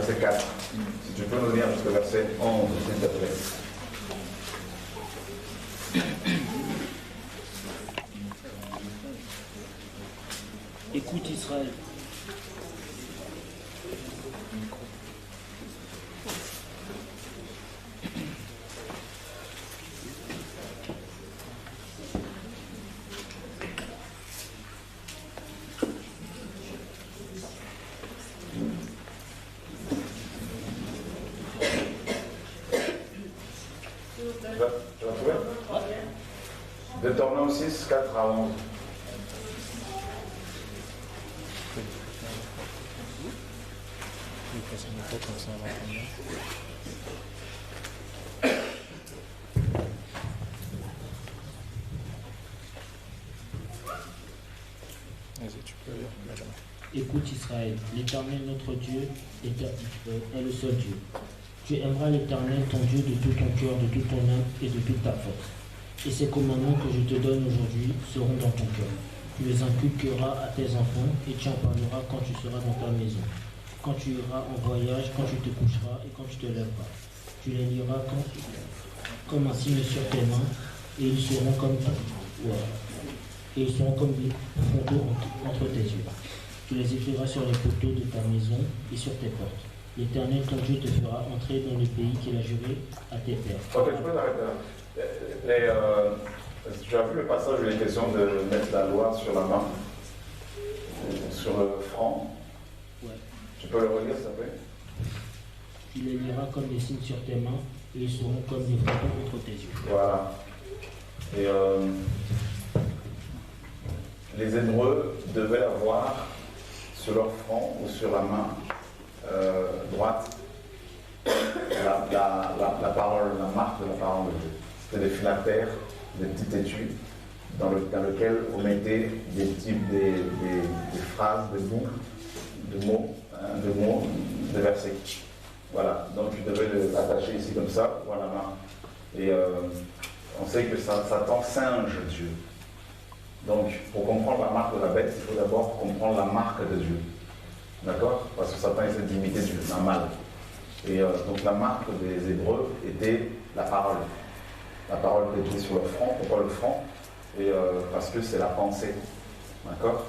verset 4. Si tu peux nous lire jusqu'au verset 11, s'il te plaît. Écoute Israël. Tu vas trouver? Deutéronome 6, 4 à 11. Écoute Israël, l'Éternel notre Dieu est le seul Dieu. Tu aimeras l'Éternel ton Dieu de tout ton cœur, de toute ton âme et de toute ta force. Et ces commandements que je te donne aujourd'hui seront dans ton cœur. Tu les inculqueras à tes enfants et tu en parleras quand tu seras dans ta maison, quand tu iras en voyage, quand tu te coucheras et quand tu te lèveras. Tu les liras comme un signe sur tes mains et ils seront comme des fronteaux entre tes yeux. Tu les écriras sur les poteaux de ta maison et sur tes portes. L'Éternel ton Dieu te fera entrer dans le pays qu'il a juré à tes pères. Ok, tu peux t'arrêter là. Tu as vu le passage où il est question de mettre la loi sur la main, sur le front. Ouais. Tu peux le relire, s'il te plaît? Tu les liras comme des signes sur tes mains et ils seront comme des fronteaux entre tes yeux. Voilà. Et les Hébreux devaient avoir sur leur front ou sur la main droite la parole, la marque de la parole de Dieu. C'était des phylactères, des petits étuis dans lesquels on mettait des phrases, des boucles, de mots, de versets. Voilà, donc tu devais l'attacher ici comme ça, ou à la main. Et on sait que Satan singe Dieu. Donc, pour comprendre la marque de la bête, il faut d'abord comprendre la marque de Dieu. D'accord? Parce que Satan essaie d'imiter Dieu, un mal. Et donc la marque des Hébreux était la parole. La parole était sur le front. Pourquoi le front? Et parce que c'est la pensée. D'accord?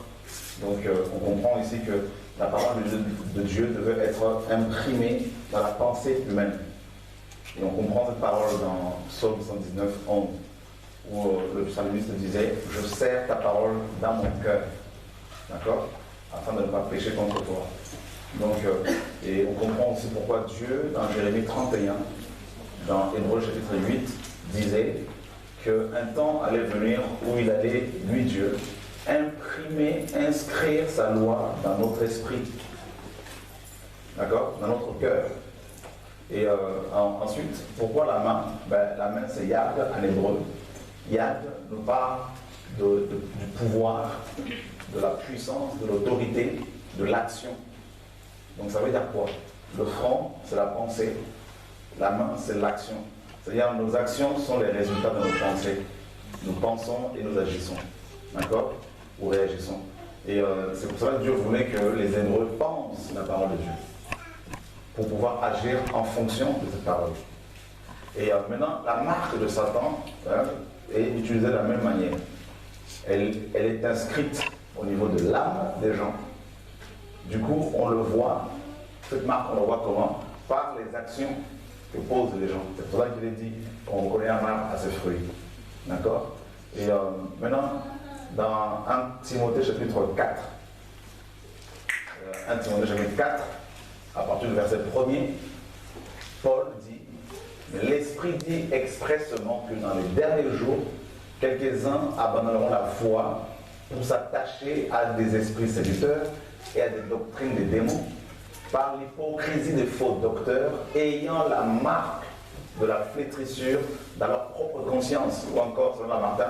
Donc on comprend ici que la parole de Dieu devait être imprimée dans la pensée humaine. Et on comprend cette parole dans Psaume 119, 11, où le psalmiste disait « Je serre ta parole dans mon cœur. » D'accord? Afin de ne pas pécher contre toi. Donc, et on comprend aussi pourquoi Dieu, dans Jérémie 31, dans Hébreux chapitre 8, disait qu'un temps allait venir où il allait, lui Dieu, imprimer, inscrire sa loi dans notre esprit. D'accord? Dans notre cœur. Et ensuite, pourquoi la main? La main, c'est Yad en hébreu. Yad nous parle du pouvoir, de la puissance, de l'autorité, de l'action. Donc ça veut dire quoi? Le front, c'est la pensée. La main, c'est l'action. C'est-à-dire nos actions sont les résultats de nos pensées. Nous pensons et nous agissons. D'accord? Ou réagissons. Et c'est pour ça que Dieu voulait que les Hébreux pensent la parole de Dieu, pour pouvoir agir en fonction de cette parole. Et maintenant, la marque de Satan est utilisée de la même manière. Elle est inscrite au niveau de l'âme des gens. Du coup, on le voit, cette marque, on le voit comment? Par les actions que posent les gens. C'est pour ça qu'il est dit qu'on reconnaît un arbre à ses fruits. D'accord? Et maintenant, dans 1 Timothée chapitre 4, 1 Timothée chapitre 4, à partir du verset 1er, Paul dit, mais l'Esprit dit expressement que dans les derniers jours, quelques-uns abandonneront la foi pour s'attacher à des esprits séducteurs et à des doctrines des démons, par l'hypocrisie des faux docteurs, ayant la marque de la flétrissure dans leur propre conscience, ou encore, selon la Martin,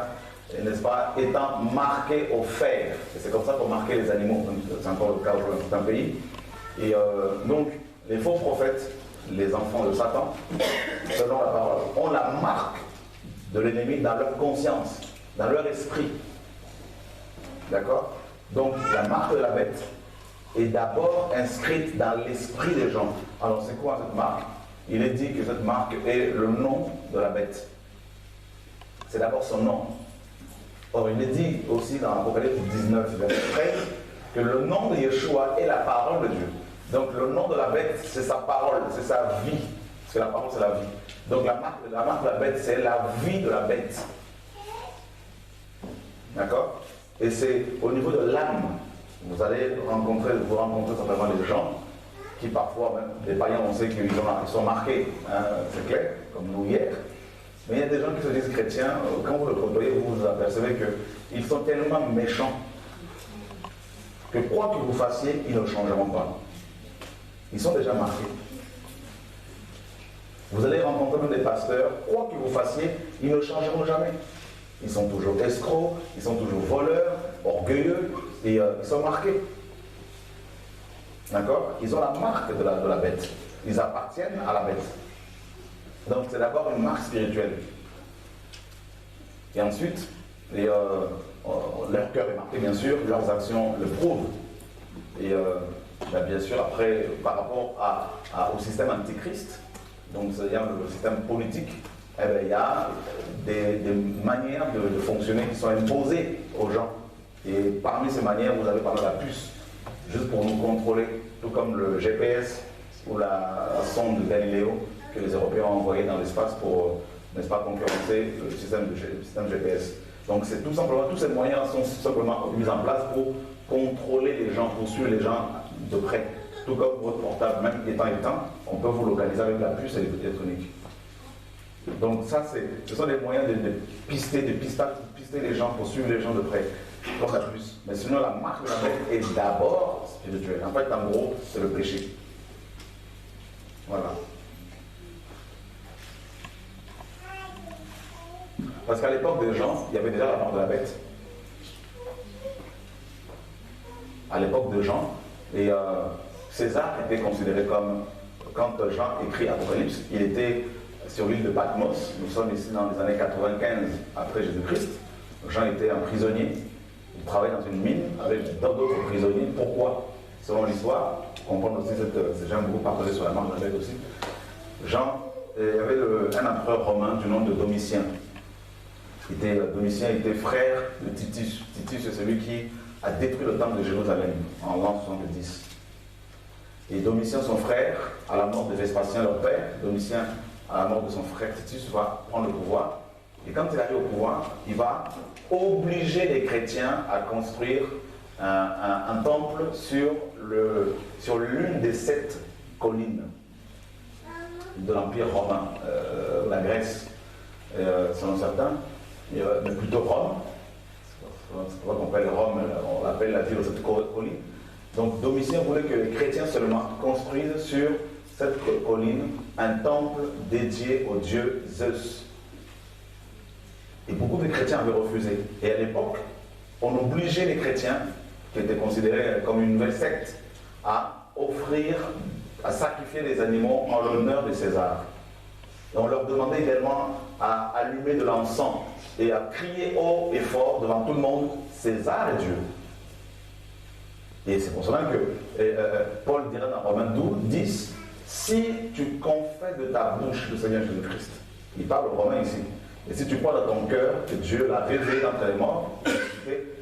n'est-ce pas, étant marqués au fer. Et c'est comme ça qu'on marquait les animaux, c'est encore le cas dans certains pays. Et donc, les faux prophètes, les enfants de Satan, selon la parole, ont la marque de l'ennemi dans leur conscience, dans leur esprit. D'accord? Donc, la marque de la bête, est d'abord inscrite dans l'esprit des gens. Alors c'est quoi cette marque? Il est dit que cette marque est le nom de la bête. C'est d'abord son nom. Or il est dit aussi dans Apocalypse 19, verset 13, que le nom de Yeshua est la parole de Dieu. Donc le nom de la bête, c'est sa parole, c'est sa vie. Parce que la parole, c'est la vie. Donc la marque de la bête, c'est la vie de la bête. D'accord? Et c'est au niveau de l'âme. Vous allez rencontrer simplement des gens qui parfois, même des païens, on sait qu'ils sont marqués, hein, c'est clair, comme nous hier. Mais il y a des gens qui se disent chrétiens, quand vous le côtoyez, vous apercevez qu'ils sont tellement méchants que quoi que vous fassiez, ils ne changeront pas. Ils sont déjà marqués. Vous allez rencontrer même des pasteurs, quoi que vous fassiez, ils ne changeront jamais. Ils sont toujours escrocs, ils sont toujours voleurs, orgueilleux, et ils sont marqués. D'accord? Ils ont la marque de la bête. Ils appartiennent à la bête. Donc c'est d'abord une marque spirituelle. Et ensuite, leur cœur est marqué, bien sûr, leurs actions le prouvent. Et bien sûr, après, par rapport au système antichrist, donc c'est-à-dire le système politique, eh bien, il y a des manières de fonctionner qui sont imposées aux gens. Et parmi ces manières, vous avez parlé de la puce, juste pour nous contrôler, tout comme le GPS ou la sonde de Galiléo que les Européens ont envoyé dans l'espace pour, n'est-ce pas, concurrencer le système GPS. Donc c'est tout simplement, tous ces moyens sont simplement mis en place pour contrôler les gens, pour suivre les gens de près. Tout comme votre portable, même étant éteint, on peut vous localiser avec la puce électronique. Donc ça, ce sont des moyens de pister les gens, pour suivre les gens de près, comme la puce. Mais sinon, la marque de la bête est d'abord spirituelle. En fait, en gros, c'est le péché. Voilà. Parce qu'à l'époque des gens, il y avait déjà la marque de la bête. À l'époque de Jean, et César était considéré comme, quand Jean écrit Apocalypse, il était sur l'île de Patmos. Nous sommes ici dans les années 95 après Jésus-Christ. Jean était un prisonnier. Il travaillait dans une mine avec d'autres prisonniers. Pourquoi? Selon l'histoire, comprendre aussi j'aime beaucoup partager sur la marque de la bête aussi. Jean, il y avait un empereur romain du nom de Domitien. Domitien était frère de Titus. Titus, c'est celui qui a détruit le temple de Jérusalem en l'an 70. Et Domitien, son frère, à la mort de Vespasien, leur père, Domitien, à la mort de son frère Titus, va prendre le pouvoir. Et quand il arrive au pouvoir, il va obliger les chrétiens à construire un temple sur l'une des 7 collines de l'Empire romain, la Grèce, selon certains, mais plutôt Rome. C'est pourquoi on appelle Rome, on l'appelle la ville de cette colline. Donc Domitien voulait que les chrétiens seulement construisent sur cette colline un temple dédié au dieu Zeus. Et beaucoup de chrétiens avaient refusé. Et à l'époque, on obligeait les chrétiens, qui étaient considérés comme une nouvelle secte, à sacrifier des animaux en l'honneur de César. Et on leur demandait également à allumer de l'encens et à crier haut et fort devant tout le monde, César est Dieu. Et c'est pour cela que Paul dirait dans Romains 10, si tu confesses de ta bouche le Seigneur Jésus-Christ, il parle aux Romains ici, et si tu crois dans ton cœur que Dieu l'a révélé dans tes morts,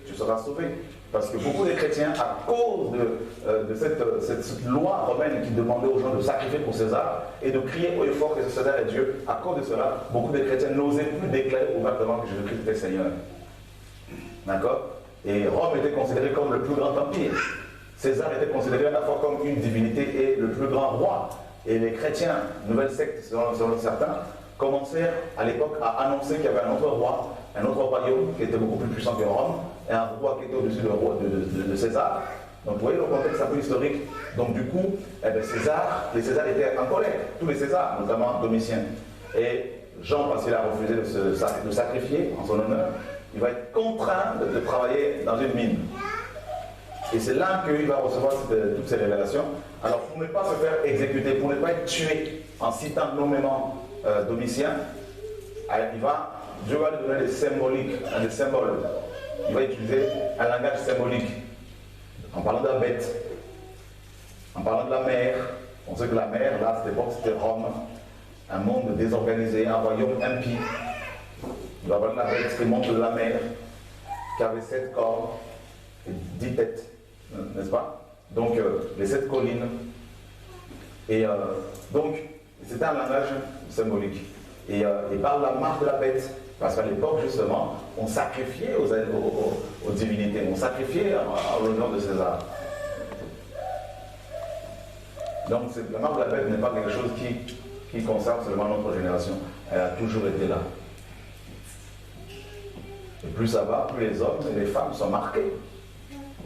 tu seras sauvé. Parce que beaucoup de chrétiens, à cause de cette loi romaine qui demandait aux gens de sacrifier pour César et de crier haut et fort que César est Dieu, à cause de cela, beaucoup de chrétiens n'osaient plus déclarer ouvertement que Jésus-Christ était Seigneur. D'accord? Et Rome était considéré comme le plus grand empire. César était considéré à la fois comme une divinité et le plus grand roi. Et les chrétiens, nouvelle secte selon certains, commencèrent à l'époque à annoncer qu'il y avait un autre roi, un autre royaume qui était beaucoup plus puissant que Rome, et un roi qui était au-dessus de César. Donc vous voyez le contexte un peu historique. Donc du coup, les Césars étaient en colère, tous les Césars, notamment Domitien. Et Jean, parce qu'il a refusé de sacrifier en son honneur, il va être contraint de travailler dans une mine. Et c'est là qu'il va recevoir toutes ces révélations. Alors pour ne pas se faire exécuter, pour ne pas être tué en citant nommément Domitien, Dieu va lui donner des symboles. Il va utiliser un langage symbolique en parlant de la bête. En parlant de la mer, on sait que la mer, là, à cette époque, c'était Rome, un monde désorganisé, un royaume impie. Nous avons la bête, c'était le monde de la mer, qui avait 7 cornes et 10 têtes, n'est-ce pas? Donc, les 7 collines. Et donc, c'était un langage symbolique. Et par la marque de la bête, parce qu'à l'époque, justement, on sacrifiait aux divinités, on sacrifiait à l'honneur de César. Donc, la marque de la bête n'est pas quelque chose qui concerne seulement notre génération. Elle a toujours été là. Et plus ça va, plus les hommes et les femmes sont marqués.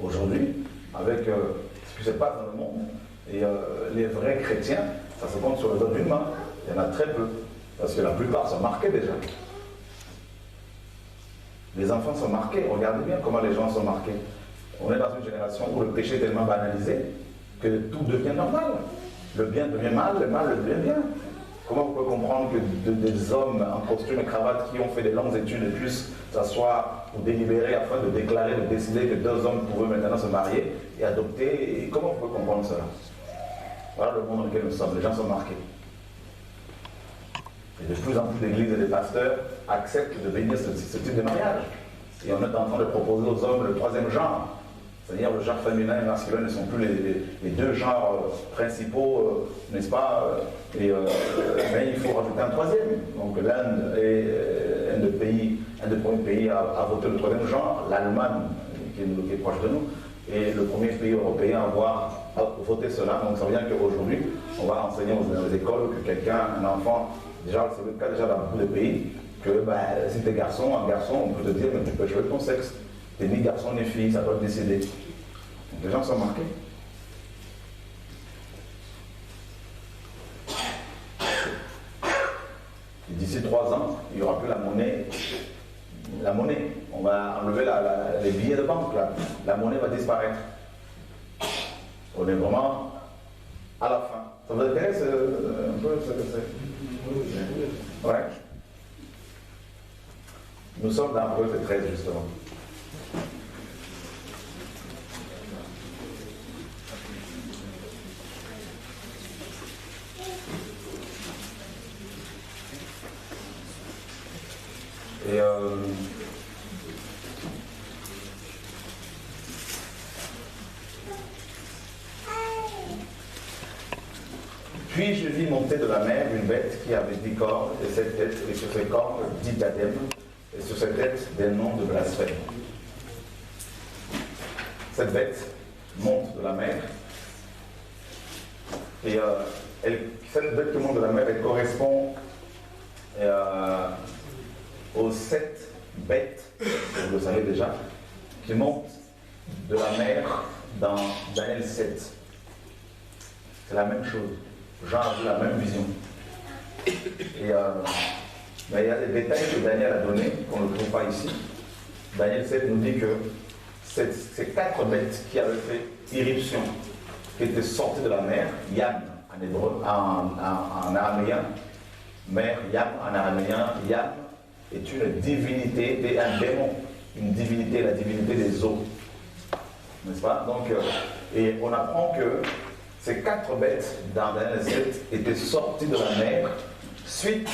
Aujourd'hui, avec ce qui se passe dans le monde, et les vrais chrétiens, ça se compte sur le doigt d'une main. Il y en a très peu, parce que la plupart sont marqués déjà. Les enfants sont marqués. Regardez bien comment les gens sont marqués. On est dans une génération où le péché est tellement banalisé que tout devient normal. Le bien devient mal, le mal devient bien. Comment vous pouvez comprendre que des hommes en costume et cravate qui ont fait des longues études et puissent s'asseoir ou délibérer afin de déclarer, de décider que 2 hommes pourraient maintenant se marier et adopter? Et comment vous pouvez comprendre cela? Voilà le monde dans lequel nous sommes. Les gens sont marqués. Et de plus en plus d'églises et des pasteurs acceptent de bénir ce type de mariage. Et on est en train de proposer aux hommes le 3e genre. C'est-à-dire le genre féminin et masculin ne sont plus les 2 genres principaux, n'est-ce pas? Mais il faut rajouter un 3e. Donc l'Inde est un des premiers pays à voter le 3e genre, l'Allemagne, qui est proche de nous, est le premier pays européen à avoir voté cela. Donc ça veut dire qu'aujourd'hui, on va enseigner dans les écoles que un enfant, déjà c'est le cas déjà dans beaucoup de pays, que si tu es un garçon, on peut te dire, mais tu peux jouer ton sexe. T'es ni garçon ni fille, ça doit te décider. Donc les gens sont marqués. Et d'ici 3 ans, il n'y aura plus la monnaie. La monnaie. On va enlever les billets de banque. La monnaie va disparaître. On est vraiment à la fin. Ça vous intéresse un peu ce que c'est? Ouais. Nous sommes dans Proverbe 13 justement. Et puis je vis monter de la mer une bête qui avait 10 cornes et 7 têtes, et sur ses cornes 10 diadèmes, et sur ses têtes des noms de blasphème. Cette bête monte de la mer, et cette bête qui monte de la mer, elle correspond aux 7 bêtes, vous le savez déjà, qui montent de la mer dans Daniel 7. C'est la même chose. Jean a vu la même vision. Et mais il y a des détails que Daniel a donnés, qu'on ne trouve pas ici. Daniel 7 nous dit que ces 4 bêtes qui avaient fait irruption, qui étaient sorties de la mer, Yam en hébreu, en araméen, mer, Yam en araméen, Yam est une divinité, un démon, une divinité, la divinité des eaux. N'est-ce pas? Donc, et on apprend que ces 4 bêtes dans Daniel 7 étaient sorties de la mer suite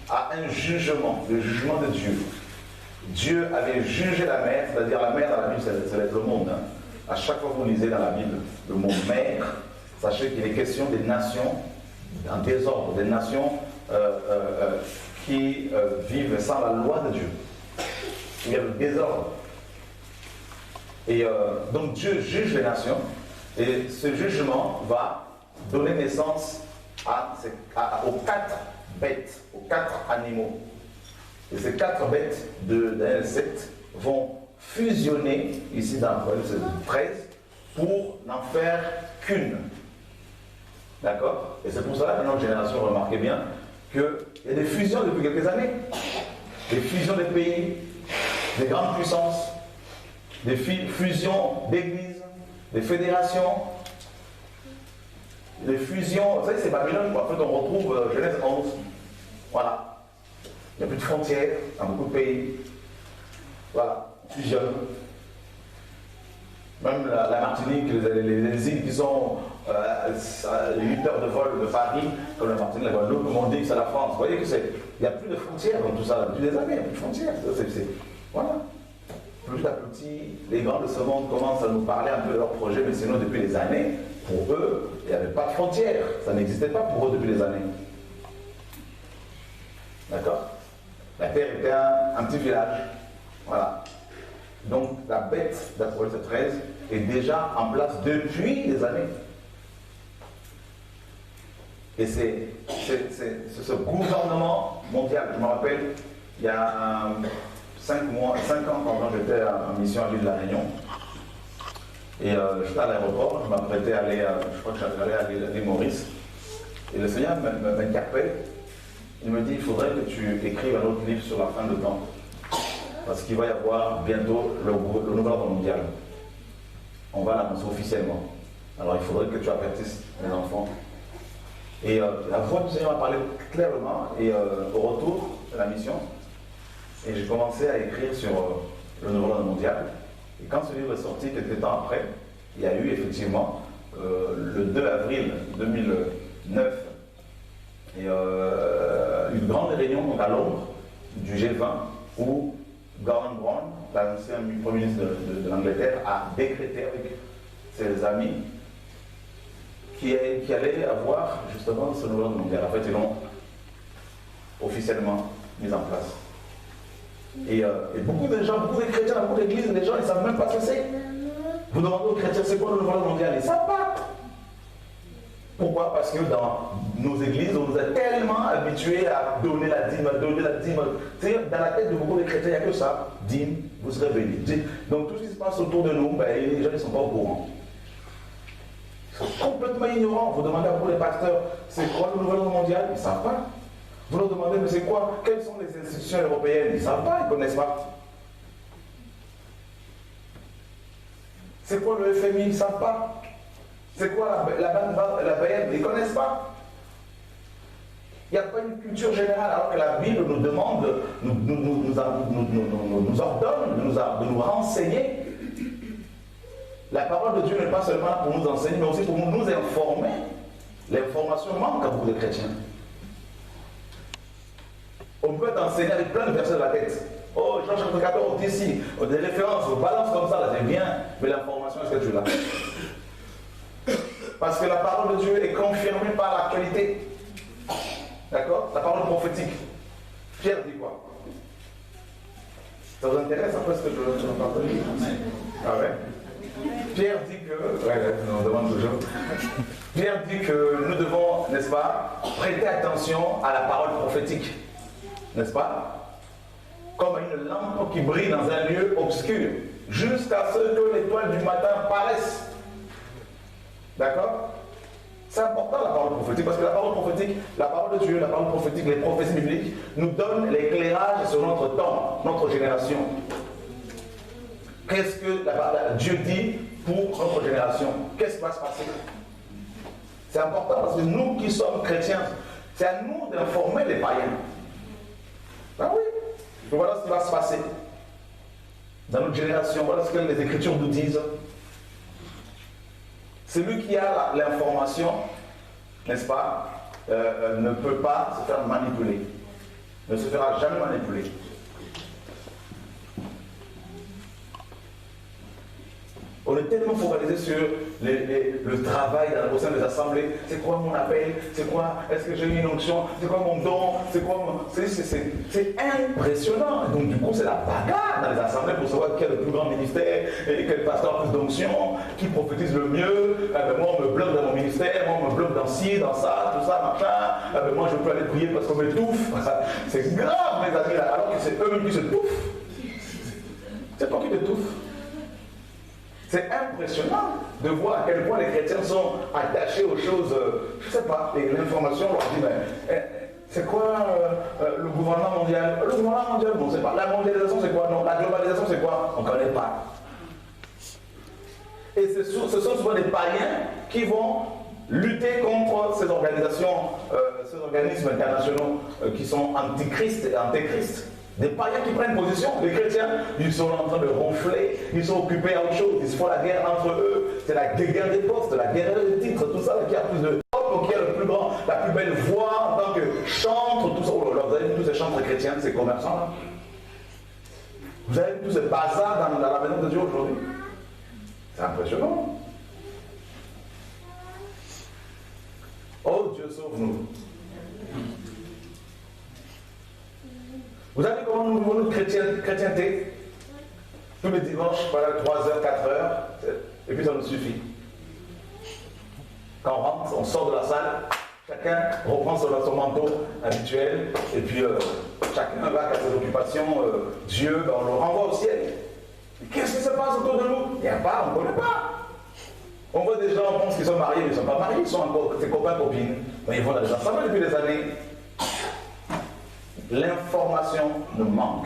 à un jugement, le jugement de Dieu. Dieu avait jugé la mer, c'est-à-dire la mer dans la Bible, c'est le monde. Hein. À chaque fois que vous lisez dans la Bible le mot mer, sachez qu'il est question des nations en désordre, des nations qui vivent sans la loi de Dieu. Il y a le désordre. Et donc Dieu juge les nations, et ce jugement va donner naissance aux 4 bêtes, aux 4 animaux. Et ces 4 bêtes de Daniel 7 vont fusionner, ici dans Proverbe 13, pour n'en faire qu'une. D'accord? Et c'est pour cela que notre génération, remarquez bien, qu'il y a des fusions depuis quelques années. Des fusions des pays, des grandes puissances, des fusions d'églises, des fédérations, des fusions. Vous savez, c'est Babylone, en fait, on retrouve Genèse 11. Voilà. Il n'y a plus de frontières dans beaucoup de pays. Voilà, fusionne. Même la Martinique, les îles qui sont à 8 heures de vol de Paris, comme la Martinique, la Guadeloupe, comme on dit que c'est la France. Vous voyez qu'il n'y a plus de frontières dans tout ça. Depuis des années, il n'y a plus de frontières. Voilà. Petit à petit, les grands de ce monde commencent à nous parler un peu de leurs projets, mais sinon, depuis des années, pour eux, il n'y avait pas de frontières. Ça n'existait pas pour eux depuis des années. D'accord? La Terre était un petit village. Voilà. Donc, la bête d'Apocalypse 13 est déjà en place depuis des années. Et c'est ce gouvernement mondial. Je me rappelle, il y a 5 ans, j'étais en mission à l'île de la Réunion. Et j'étais à l'aéroport, je m'apprêtais à aller, je crois que j'allais à l'île Maurice. Et le Seigneur m'interpelle. Il me dit, il faudrait que tu écrives un autre livre sur la fin de temps. Parce qu'il va y avoir bientôt le nouvel ordre mondial. On va l'annoncer officiellement. Alors il faudrait que tu avertisses les enfants. Et la voix du Seigneur m'a parlé clairement. Et au retour de la mission, et j'ai commencé à écrire sur le nouvel ordre mondial. Et quand ce livre est sorti, quelques temps après, il y a eu effectivement le 2 avril 2009 et une grande réunion donc à Londres du G20 où Gordon Brown, l'ancien Premier ministre de l'Angleterre, a décrété avec ses amis qui allait avoir justement ce nouvel ordre mondial. En fait, ils l'ont officiellement mis en place. Et beaucoup de gens, beaucoup de chrétiens, beaucoup d'églises, les gens, ils ne savent même pas ce que c'est. Vous demandez aux chrétiens, c'est quoi le nouvel ordre mondial? Ils ne savent pas. Pourquoi? Parce que dans nos églises, on nous a tellement habitués à donner la dîme, à donner la dîme. C'est-à-dire, dans la tête de beaucoup de chrétiens, il n'y a que ça. Dîme, vous serez bénis. Donc tout ce qui se passe autour de nous, les gens ne sont pas au courant. Ils sont complètement ignorants. Vous demandez à beaucoup les pasteurs, c'est quoi le nouvel ordre mondial? Ils ne savent pas. Vous leur demandez, mais c'est quoi? Quelles sont les institutions européennes? Ils ne savent pas, ils ne connaissent pas. C'est quoi le FMI? Ils ne savent pas. C'est quoi la BM? Ils ne connaissent pas. Il n'y a pas une culture générale, alors que la Bible nous demande, nous ordonne de nous renseigner. La parole de Dieu n'est pas seulement pour nous enseigner, mais aussi pour nous informer. L'information manque à beaucoup de chrétiens. On peut t'enseigner avec plein de versets de la tête. Oh, Jean chapitre 14, ici, des références, balance comme ça, là, c'est bien, mais l'information, est-ce que tu l'as? Parce que la parole de Dieu est confirmée par l'actualité. D'accord? La parole prophétique. Pierre dit quoi? Ça vous intéresse après ce que je vais parler? Ah ouais? Pierre dit que, on demande toujours. Pierre dit que nous devons, n'est-ce pas, prêter attention à la parole prophétique. N'est-ce pas? Comme une lampe qui brille dans un lieu obscur, jusqu'à ce que l'étoile du matin paraisse. D'accord? C'est important la parole prophétique, parce que la parole prophétique, la parole de Dieu, la parole prophétique, les prophéties bibliques nous donnent l'éclairage sur notre temps, notre génération. Qu'est-ce que Dieu dit pour notre génération? Qu'est-ce qui va se passer? C'est important parce que nous qui sommes chrétiens, c'est à nous d'informer les païens. Ah oui, donc voilà ce qui va se passer dans notre génération, voilà ce que les Écritures nous disent. Celui qui a l'information, n'est-ce pas, ne peut pas se faire manipuler, ne se fera jamais manipuler. On est tellement focalisé sur le travail au sein des assemblées. C'est quoi mon appel? C'est quoi? Est-ce que j'ai eu une onction? C'est quoi mon don? C'est quoi mon... C'est impressionnant. Donc du coup, c'est la bagarre dans les assemblées pour savoir quel est le plus grand ministère, et quel pasteur a plus d'onction, qui prophétise le mieux. Moi, on me bloque dans mon ministère, moi, on me bloque dans ci, dans ça, tout ça, machin. Moi, je peux aller prier parce qu'on m'étouffe. C'est grave, mes amis, alors que c'est eux-mêmes qui se touffent. C'est toi qui t'étouffes. C'est impressionnant de voir à quel point les chrétiens sont attachés aux choses, je ne sais pas, et l'information leur dit, mais c'est quoi le gouvernement mondial? Le gouvernement mondial, on ne sait pas. La mondialisation, c'est quoi? Non, la globalisation, c'est quoi? On ne connaît pas. Et ce sont souvent des païens qui vont lutter contre ces organisations, ces organismes internationaux qui sont antichrist et antéchrist. Des païens qui prennent position, les chrétiens, ils sont en train de ronfler, ils sont occupés à autre chose, ils se font la guerre entre eux, c'est la guerre des postes, la guerre des titres, tout ça, qui a plus de top, qui a le plus grand, la plus belle voix en tant que chantre, tout ça. Oh là là, vous avez vu tous ces chantres chrétiens, ces commerçants là? Vous avez vu tous ces bazars dans la maison de Dieu aujourd'hui? C'est impressionnant. Oh Dieu, sauve-nous. Vous savez comment nous vivons notre chrétienté? Tous les dimanches, voilà, 3h, 4h, et puis ça nous suffit. Quand on rentre, on sort de la salle, chacun reprend son manteau habituel, et puis chacun va à ses occupations. Dieu, on le renvoie au ciel. Qu'est-ce qui se passe autour de nous? Il n'y a pas, on ne connaît pas. On voit des gens, on pense qu'ils sont mariés, mais ils ne sont pas mariés, ils sont encore ses copains, copines. Mais ils vont dans les ensemble depuis des années. L'information nous manque.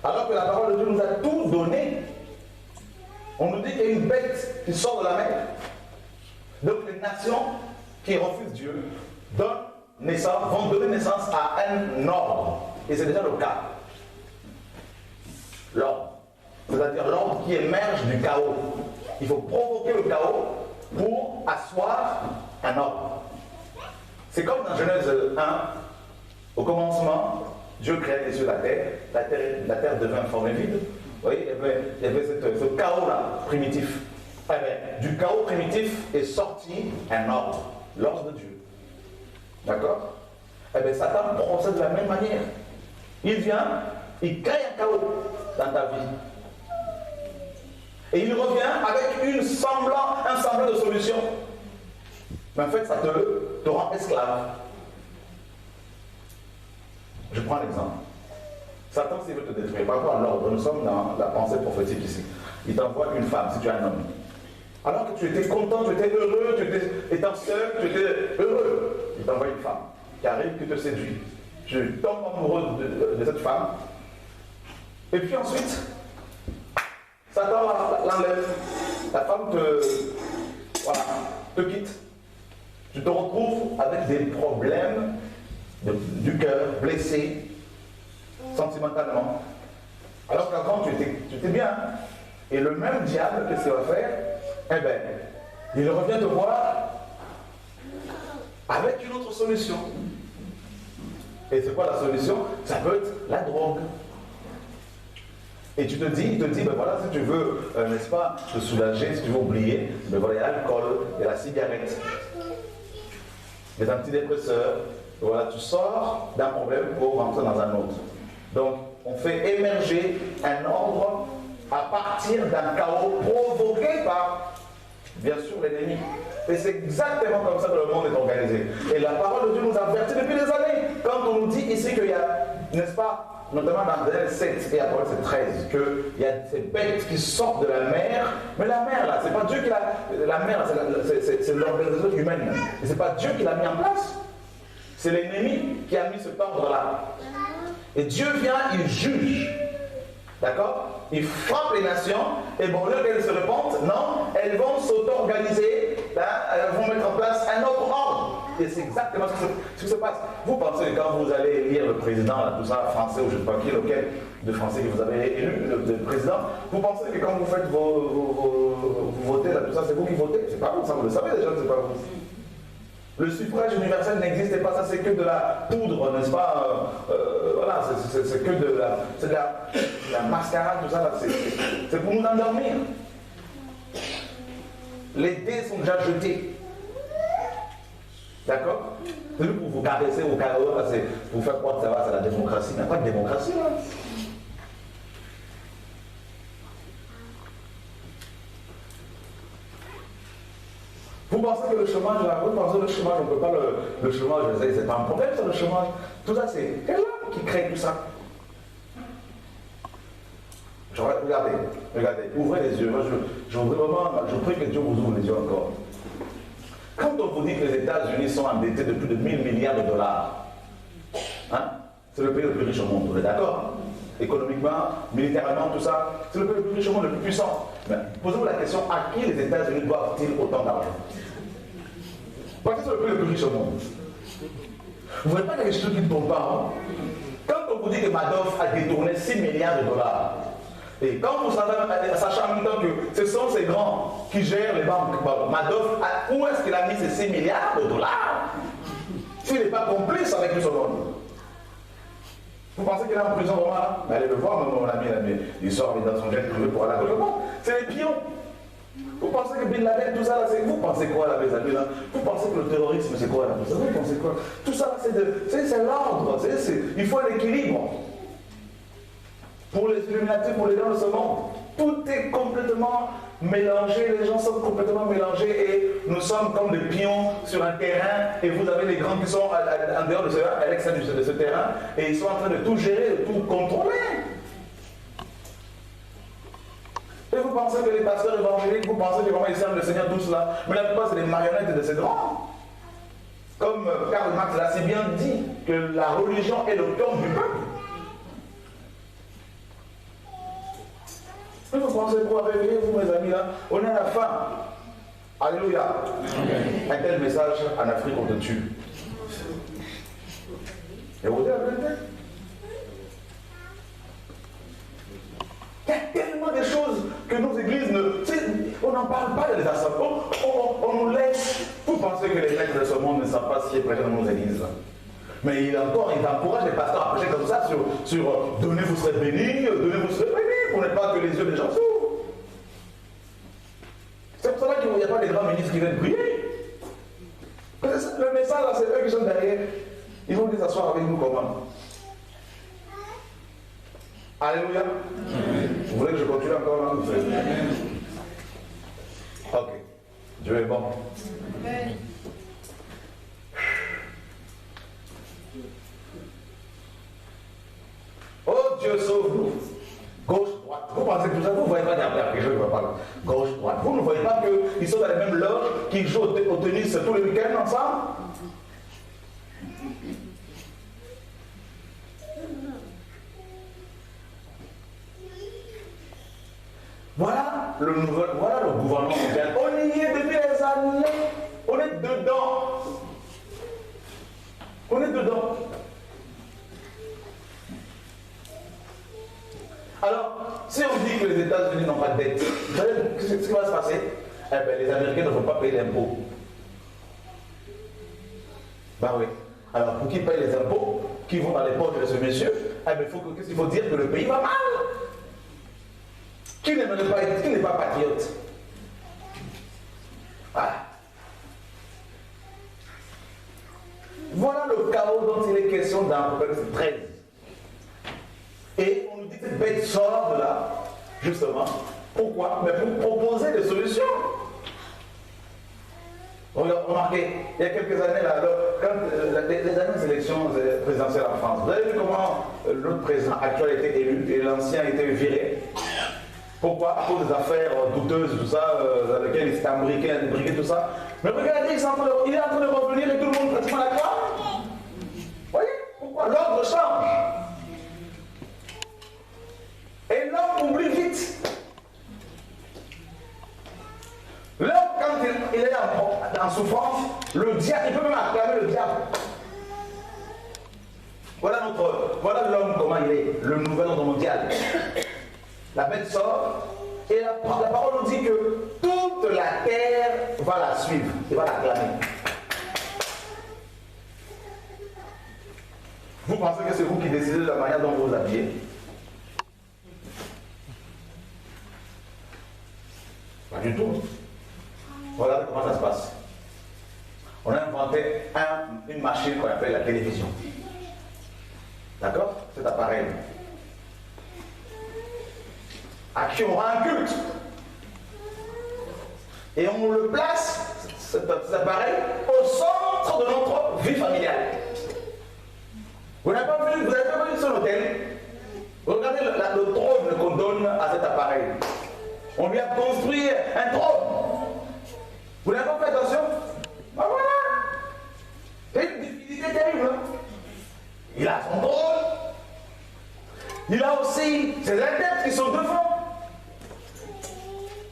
Alors que la parole de Dieu nous a tout donné. On nous dit qu'il y a une bête qui sort de la mer. Donc les nations qui refusent Dieu vont donner naissance à un ordre. Et c'est déjà le cas. L'ordre. C'est-à-dire l'ordre qui émerge du chaos. Il faut provoquer le chaos pour asseoir un ordre. C'est comme dans Genèse 1, au commencement, Dieu créa les cieux et la terre devint formée vide. Vous voyez, il y avait ce chaos-là, primitif. Eh bien, du chaos primitif est sorti un ordre, l'ordre de Dieu. D'accord? Eh bien, Satan procède de la même manière. Il vient, il crée un chaos dans ta vie. Et il revient avec un semblant de solution. Mais en fait, ça te rend esclave. Je prends l'exemple. Satan, s'il veut te détruire, par rapport à l'ordre, nous sommes dans la pensée prophétique ici. Il t'envoie une femme, si tu es un homme. Alors que tu étais content, tu étais heureux, tu étais étant seul, tu étais heureux. Il t'envoie une femme qui arrive, qui te séduit. Tu tombes amoureux de cette femme. Et puis ensuite, Satan l'enlève. La femme te quitte. Tu te retrouves avec des problèmes du cœur, blessé, sentimentalement. Alors qu'avant, tu étais bien. Et le même diable, qu'est-ce qu'il va faire? Eh bien, il revient te voir avec une autre solution. Et c'est quoi la solution? Ça peut être la drogue. Et il te dit, ben voilà, si tu veux, n'est-ce pas, te soulager, si tu veux oublier, ben voilà, il y a l'alcool, il y a la cigarette, les antidépresseurs. Voilà, tu sors d'un problème pour rentrer dans un autre. Donc, on fait émerger un ordre à partir d'un chaos provoqué par, bien sûr, l'ennemi. Et c'est exactement comme ça que le monde est organisé. Et la parole de Dieu nous avertit depuis des années. Quand on nous dit ici qu'il y a, n'est-ce pas, notamment dans Daniel 7 et après c'est 13, qu'il y a ces bêtes qui sortent de la mer. Mais la mer, là, c'est pas Dieu qui l'a... La mer, c'est l'organisation humaine. Et c'est pas Dieu qui l'a mis en place. C'est l'ennemi qui a mis cet ordre-là. Et Dieu vient, il juge. D'accord? Il frappe les nations, et bon, au lieu qu'elles se répondent, non, elles vont s'auto-organiser, elles vont mettre en place un autre ordre. Et c'est exactement ce qui se passe. Vous pensez que quand vous allez élire le président, là, tout ça, français, ou je ne sais pas qui, lequel de français que vous avez élu, le président, vous pensez que quand vous faites vous votez, là, tout ça, c'est vous qui votez? C'est pas vous, ça vous le savez déjà, c'est pas vous. Le suffrage universel n'existait pas, ça c'est que de la poudre, n'est-ce pas? Voilà, c'est que de la mascarade, tout ça, là, c'est pour nous endormir. Les dés sont déjà jetés. D'accord? C'est juste pour vous caresser au carreau, c'est pour faire croire que ça va, c'est la démocratie. Il n'y a pas de démocratie, là. Vous pensez que le chômage, là, vous pensez que le chômage, on ne peut pas le chômage, c'est pas un problème, ça, le chômage. Tout ça, c'est quel homme qui crée tout ça? Regardez, ouvrez les yeux. Moi, je prie que Dieu vous ouvre les yeux encore. Quand on vous dit que les États-Unis sont endettés de plus de 1000 milliards de dollars, hein, c'est le pays le plus riche au monde, vous êtes d'accord? Économiquement, militairement, tout ça, c'est le pays le plus riche au monde, le plus puissant. Mais posez-vous la question, à qui les États-Unis doivent-ils autant d'argent? Parce que c'est le pays le plus riche au monde. Vous ne voyez pas quelque chose qui ne tombe pas, hein? Quand on vous vous dit que Madoff a détourné 6 milliards de dollars. Et quand vous savez, sachant en même temps que ce sont ces grands qui gèrent les banques, Madoff, où est-ce qu'il a mis ces 6 milliards de dollars s'il n'est pas complice avec tout ce monde? Vous pensez qu'il est en prison vraiment là? Mais allez le voir, mon ami, il sort dans son jet privé pour aller à le voir. C'est les pions. Vous pensez que Bin Laden, tout ça là, c'est. Vous pensez quoi là, mes amis là? Vous pensez que le terrorisme c'est quoi là? Vous pensez quoi? Tout ça c'est l'ordre. Il faut un équilibre. Pour les Illuminati, pour les gens de ce monde, tout est complètement mélangé, les gens sont complètement mélangés et nous sommes comme des pions sur un terrain et vous avez les grands qui sont en dehors de à l'extérieur de ce terrain et ils sont en train de tout gérer, de tout contrôler. Et vous pensez que les pasteurs évangéliques, vous pensez que vraiment ils servent le Seigneur tous là, mais la plupart c'est des marionnettes de ces grands. Comme Karl Marx l'a si bien dit, que la religion est le camp du peuple. Et vous pensez quoi? Réveillez-vous mes amis là, on est à la fin. Alléluia. Un tel message en Afrique on te tue. Et vous dites la vérité. Il y a tellement de choses que nos églises on n'en parle pas de les assemblées. On nous laisse. Vous pensez que les maîtres de ce monde ne savent pas ce qui est présent dans nos églises? Mais il encourage les pasteurs à prêcher comme ça sur donnez vous serez bénis, donnez vous serez bénis, pour ne pas que les yeux des gens s'ouvrent. C'est pour cela qu'il n'y a pas des grands ministres qui viennent prier. Le message là, c'est eux qui sont derrière. Ils vont venir s'asseoir avec nous comment? Alléluia. Vous voulez que je continue encore là? Ok. Dieu est bon. Oh Dieu sauve-nous. Gauche, droite. Vous pensez que tout ça, vous ne voyez pas derrière quelque chose qui va pas. Gauche, droite. Vous ne voyez pas qu'ils sont dans les mêmes loges, qu'ils jouent au tennis tous les week-ends ensemble? Voilà le gouvernement mondial. On y est depuis les années. On est dedans. On est dedans. Alors, si on dit que les États-Unis n'ont pas de dette, vous savez ce qui va se passer? Eh bien, les Américains ne vont pas payer d'impôts. Ben oui. Alors, pour qu'ils payent les impôts, qui vont dans les poches de ce monsieur, eh bien, qu'est-ce qu'il faut dire? Que le pays va mal. Qui n'est pas patriote? Ah. Voilà le chaos dont il est question dans Proverbe 13. Et on nous dit que cette bête sort de là, justement. Pourquoi? Mais pour proposer des solutions. Remarquez, il y a quelques années, là, quand les dernières élections présidentielles en France, vous avez vu comment notre président actuel a été élu et l'ancien a été viré? Pourquoi? À cause des affaires douteuses, tout ça, dans lesquelles il s'est imbriqué, tout ça. Mais regardez, il est en train de revenir et tout le monde pratiquement l'acclame. Vous voyez? Pourquoi? L'ordre change. Et l'homme oublie vite. L'homme, quand il est en souffrance, le diable, il peut même acclamer le diable. Voilà l'homme comment il est, le nouvel ordre mondial. La bête sort, et la parole nous dit que toute la terre va la suivre, et va l'acclamer. Vous pensez que c'est vous qui décidez de la manière dont vous vous habillez? Pas du tout. Regardez comment ça se passe. On a inventé une machine qu'on appelle la télévision. D'accord? Cet appareil. À qui on rend un culte. Et on le place, cet appareil, au centre de notre vie familiale. Vous n'avez pas vu son hôtel? Regardez le trône qu'on donne à cet appareil. On lui a construit un trône. Vous n'avez pas fait attention? Ben voilà. C'est une difficulté terrible. Il a son trône. Il a aussi ses intérêts qui sont devant.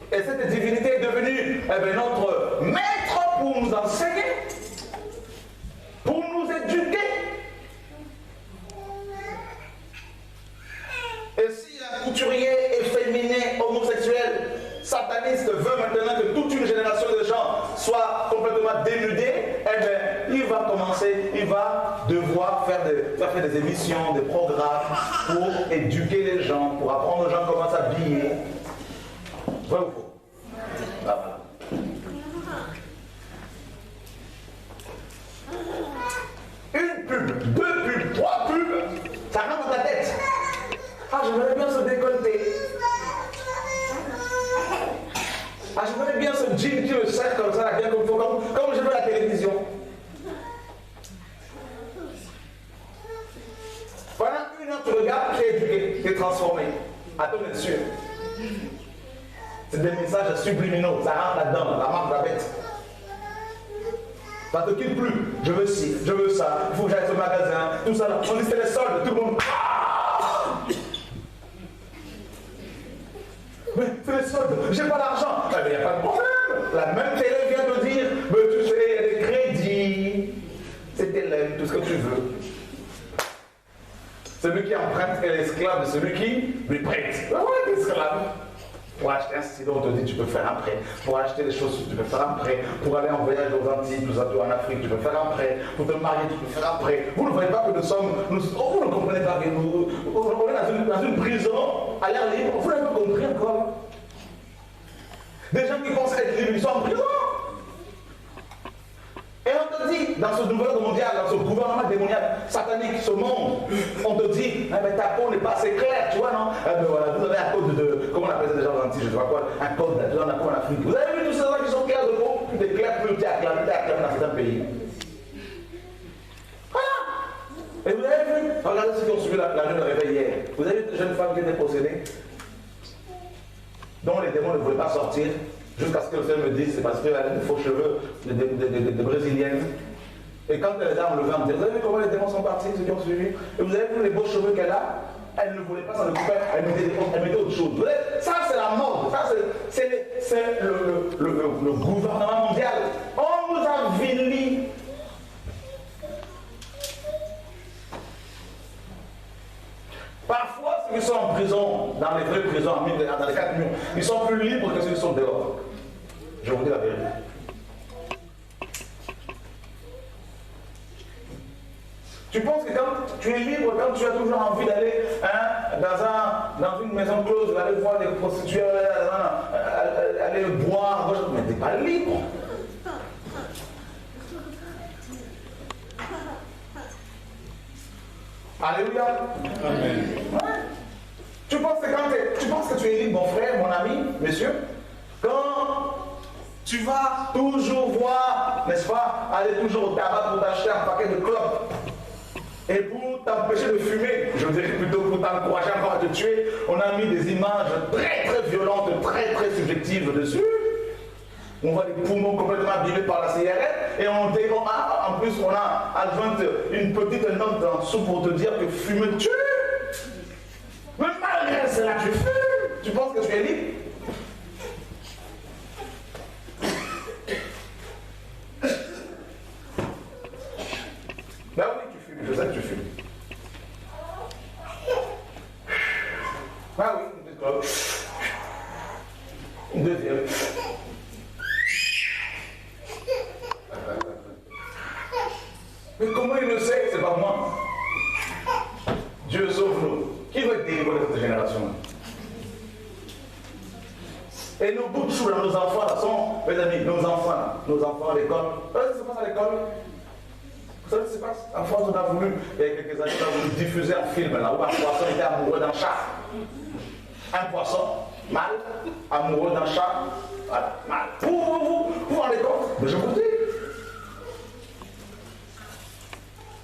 Et cette divinité est devenue notre maître pour nous enseigner, pour nous éduquer. sataniste veut maintenant que toute une génération de gens soit complètement dénudée, eh bien, il va commencer, il va devoir faire des émissions, des programmes pour éduquer les gens, pour apprendre aux gens comment s'habiller. Vrai ou faux? Voilà. Une pub, deux pubs, trois pubs, ça rentre dans ta tête. Ah, j'aimerais bien se décolleter. Ah, j'aimerais bien ce jean qui me serre comme ça, bien comme il faut, comme je veux à la télévision. Pendant une heure, tu regardes, tu es éduqué, tu es transformé. À ton être sûr. C'est des messages subliminaux, ça rentre là-dedans, la marque de la bête. Ça ne te quitte plus. Je veux ci, je veux ça, il faut que j'aille au magasin, tout ça là. On dit c'est les soldes, tout le monde. Mais c'est les soldes, j'ai pas d'argent. Il n'y a pas de problème. La même télé vient de dire, mais tu sais, il y a des crédits. C'est Hélène, tout ce que tu veux. Celui qui emprunte est l'esclave de celui qui lui prête. Ah ouais, t'es esclave. Pour acheter un stylo, on te dit tu peux faire un prêt. Pour acheter des chaussures, tu peux faire un prêt. Pour aller en voyage aux Antilles, tout ça, en Afrique, tu peux faire un prêt. Pour te marier, tu peux faire un prêt. Vous ne voyez pas que nous sommes. Vous ne comprenez pas que nous. On est dans une prison à l'air libre. Vous n'avez pas compris encore. Des gens qui pensent être libres, ils sont en prison. Et on te dit, dans ce nouvel monde mondial, dans ce gouvernement démoniaque, satanique, ce monde, on te dit, ah, mais ta peau n'est pas assez claire, tu vois, non? Ah, ben voilà, vous avez un code de, comment on appelle ça déjà en Antilles, je ne sais pas quoi, un code de, on a quoi en Afrique. Vous avez vu tous ces gens qui sont clairs de peau, plus des clairs, plus acclamés dans certains pays. Voilà. Et vous avez vu, regardez ceux qui ont suivi la jeune réveil hier. Vous avez vu une jeune femme qui était possédée, dont les démons ne voulaient pas sortir. Jusqu'à ce que le Seigneur me dise, c'est parce qu'elle a des faux cheveux, des brésiliennes. Et quand elle les a enlevés en disant, vous avez vu comment les démons sont partis, ceux qui ont suivi? Et vous avez vu les beaux cheveux qu'elle a? Elle ne voulait pas s'en occuper, elle mettait autre chose. Vous voyez, ça c'est la mode, ça c'est le gouvernement mondial. On nous a vilis. Parfois, ceux qui sont en prison, dans les vraies prisons, dans les 4 murs, ils sont plus libres que ceux qui sont dehors. Je vous dis la vérité. Tu penses que quand tu es libre, quand tu as toujours envie d'aller dans une maison close, aller voir des prostituées, aller boire, mais tu n'es pas libre. Alléluia. Amen. Ouais. Tu penses que tu es libre, mon frère, mon ami, monsieur, quand tu vas toujours voir, n'est-ce pas, aller toujours au tabac pour t'acheter un paquet de clopes. Et pour t'empêcher de fumer, je dirais plutôt pour t'encourager encore à te tuer, on a mis des images très très violentes, très très subjectives dessus. On voit les poumons complètement abîmés par la cigarette et en plus on a adjoint une petite note en dessous pour te dire que fumer tue. Mais malgré cela tu fumes. Tu penses que tu es libre? Ben oui, tu fumes, je sais que tu fumes. Ah oui, une petite clope. Une deuxième. Mais comment il le sait? C'est pas moi. Dieu sauve-nous. Qui va être délivré de cette génération-là? Et nos bouts de chou, nos enfants là sont, mes amis, nos enfants à l'école. Vous savez ce qui se passe à l'école? Vous savez ce qui se passe? En France, on a voulu, il y a quelques années, on a voulu diffuser un film là où un poisson était amoureux d'un chat. Un poisson, mâle, amoureux d'un chat. Voilà, mâle. Vous vous rendez compte? Mais je vous dis.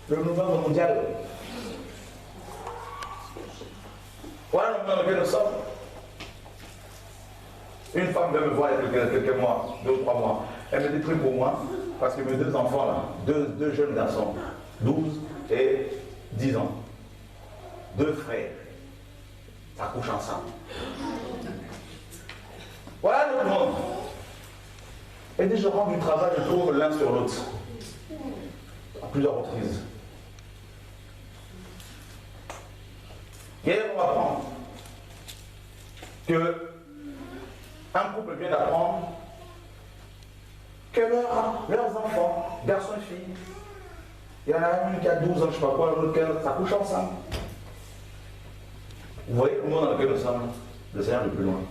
Le nouveau monde mondial. Voilà le monde dans lequel nous sommes. Une femme vient me voir il y a quelques mois, 2 ou 3 mois. Elle me dit prie pour moi, parce que mes 2 enfants là, deux jeunes garçons, 12 et 10 ans, 2 frères, ça couche ensemble. Voilà notre monde. Et dès que je rentre du travail, je trouve l'un sur l'autre. À plusieurs reprises. Hier, on apprend que Un couple vient d'apprendre que leurs enfants, garçons et filles, il y en a une qui a 12 ans, je ne sais pas quoi, l'autre qui couche ensemble. Vous voyez le monde dans lequel nous sommes, le Seigneur est plus loin.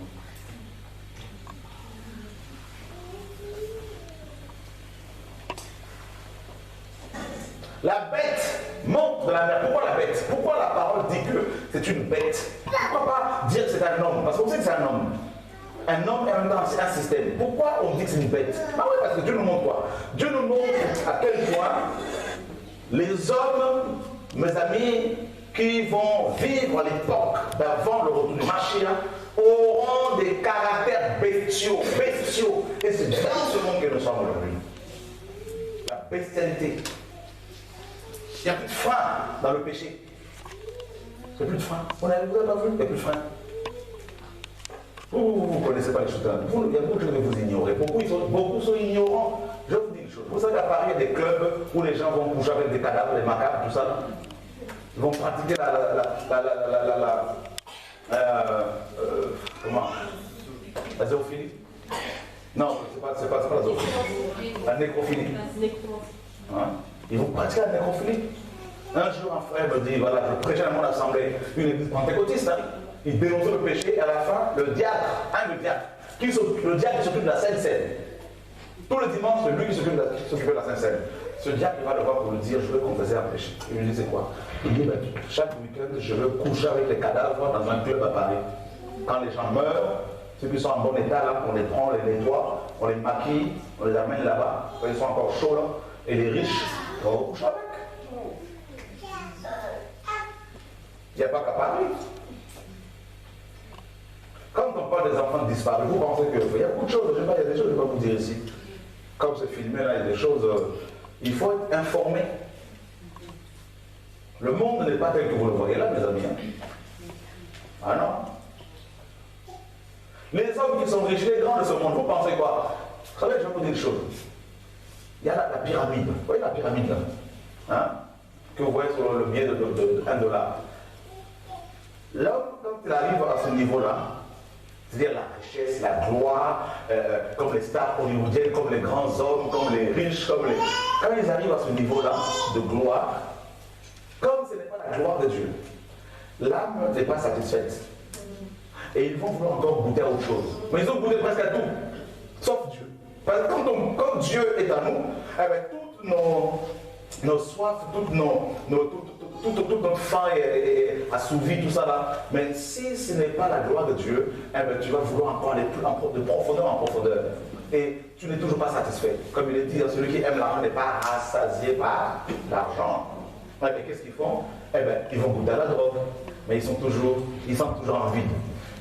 La bête monte de la mer. Pourquoi la bête? Pourquoi la parole dit que c'est une bête? Pourquoi pas dire que c'est un homme? Parce qu'on sait que c'est un homme. Un homme et en même temps c'est un système. Pourquoi on dit que c'est une bête? Ah oui, parce que Dieu nous montre quoi? Dieu nous montre à quel point les hommes, mes amis, qui vont vivre à l'époque d'avant le retour du Mashiach, auront des caractères bestiaux. Et c'est dans ce monde que nous sommes aujourd'hui. La bestialité. Il n'y a plus de frein dans le péché. Il n'y a plus de frein. Vous n'avez pas vu? Il n'y a plus de frein. Vous ne connaissez pas les choses. Il y a beaucoup de choses que vous ignorez. Beaucoup sont ignorants. Je vous dis une chose. Vous savez, à Paris, il y a des clubs où les gens vont coucher avec des cadavres, des macabres, tout ça. Là. Ils vont pratiquer la zoophilie. Non, c'est pas la zoophilie. La nécrophilie. Hein? Ils vont pratiquer la nécrophilie. Un jour, un frère me dit, voilà, je prêchais à mon assemblée, une église pentecôtiste, hein? Il dénonçait le péché, et à la fin, le diacre, le diacre qui s'occupe de la Sainte Seine. Tout le dimanche, c'est lui qui s'occupe de la Sainte Seine. Ce diacre, il va le voir pour lui dire, je veux confesser un péché. Il lui dit, c'est quoi? Il dit, ben, chaque week-end, je veux coucher avec les cadavres dans un club à Paris. Quand les gens meurent, ceux qui sont en bon état, là, on les prend, on les nettoie, on les maquille, on les amène là-bas, quand ils sont encore chauds, là, et les riches, on va coucher avec. Il n'y a pas qu'à Paris. Quand on parle des enfants disparus, vous pensez qu'il y a beaucoup de choses, je sais pas, il y a des choses que je ne vais pas vous dire ici. Comme c'est filmé là, il y a des choses, il faut être informé. Le monde n'est pas tel que vous le voyez là, mes amis. Ah non. Les hommes qui sont riches, les grands de ce monde, vous pensez quoi? Vous savez, je vais vous dire une chose. Il y a la pyramide. Vous voyez la pyramide là, hein? Que vous voyez sur le billet de $1. L'homme, quand il arrive à ce niveau-là, c'est-à-dire la richesse, la gloire, comme les stars hollywoodiennes, comme les grands hommes, comme les riches, quand ils arrivent à ce niveau-là de gloire, comme ce n'est pas la gloire de Dieu, l'âme n'est pas satisfaite. Et ils vont vouloir encore goûter à autre chose. Mais ils ont goûté presque à tout, sauf Dieu. Parce que quand Dieu est à nous, eh bien, toutes nos soifs, toute notre faim est assouvie, tout ça là. Mais si ce n'est pas la gloire de Dieu, eh bien, tu vas vouloir encore aller de profondeur en profondeur. Et tu n'es toujours pas satisfait. Comme il est dit, celui qui aime l'argent n'est pas rassasié par l'argent. Mais qu'est-ce qu'ils font? Eh bien, ils vont goûter à la drogue, mais ils sont toujours en vide.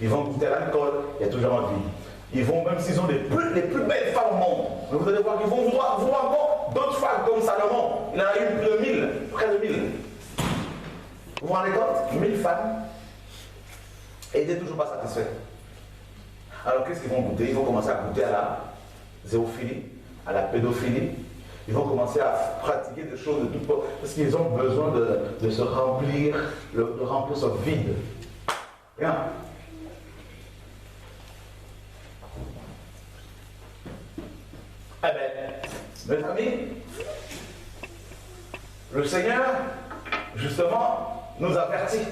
Ils vont goûter à l'alcool, il y a toujours un vide. Ils vont, même s'ils ont les plus belles femmes au monde, mais vous allez voir qu'ils vont vouloir encore d'autres femmes comme Salomon. Il en a eu plus de 1000, près de 1000. Vous vous rendez compte? 1000 femmes. Et ils n'étaient toujours pas satisfaits. Alors qu'est-ce qu'ils vont goûter? Ils vont commencer à goûter à la zéophilie, à la pédophilie. Ils vont commencer à pratiquer des choses de tout point, parce qu'ils ont besoin de se remplir, de remplir ce vide. Bien. Eh bien, mes amis, le Seigneur, justement, nous avertit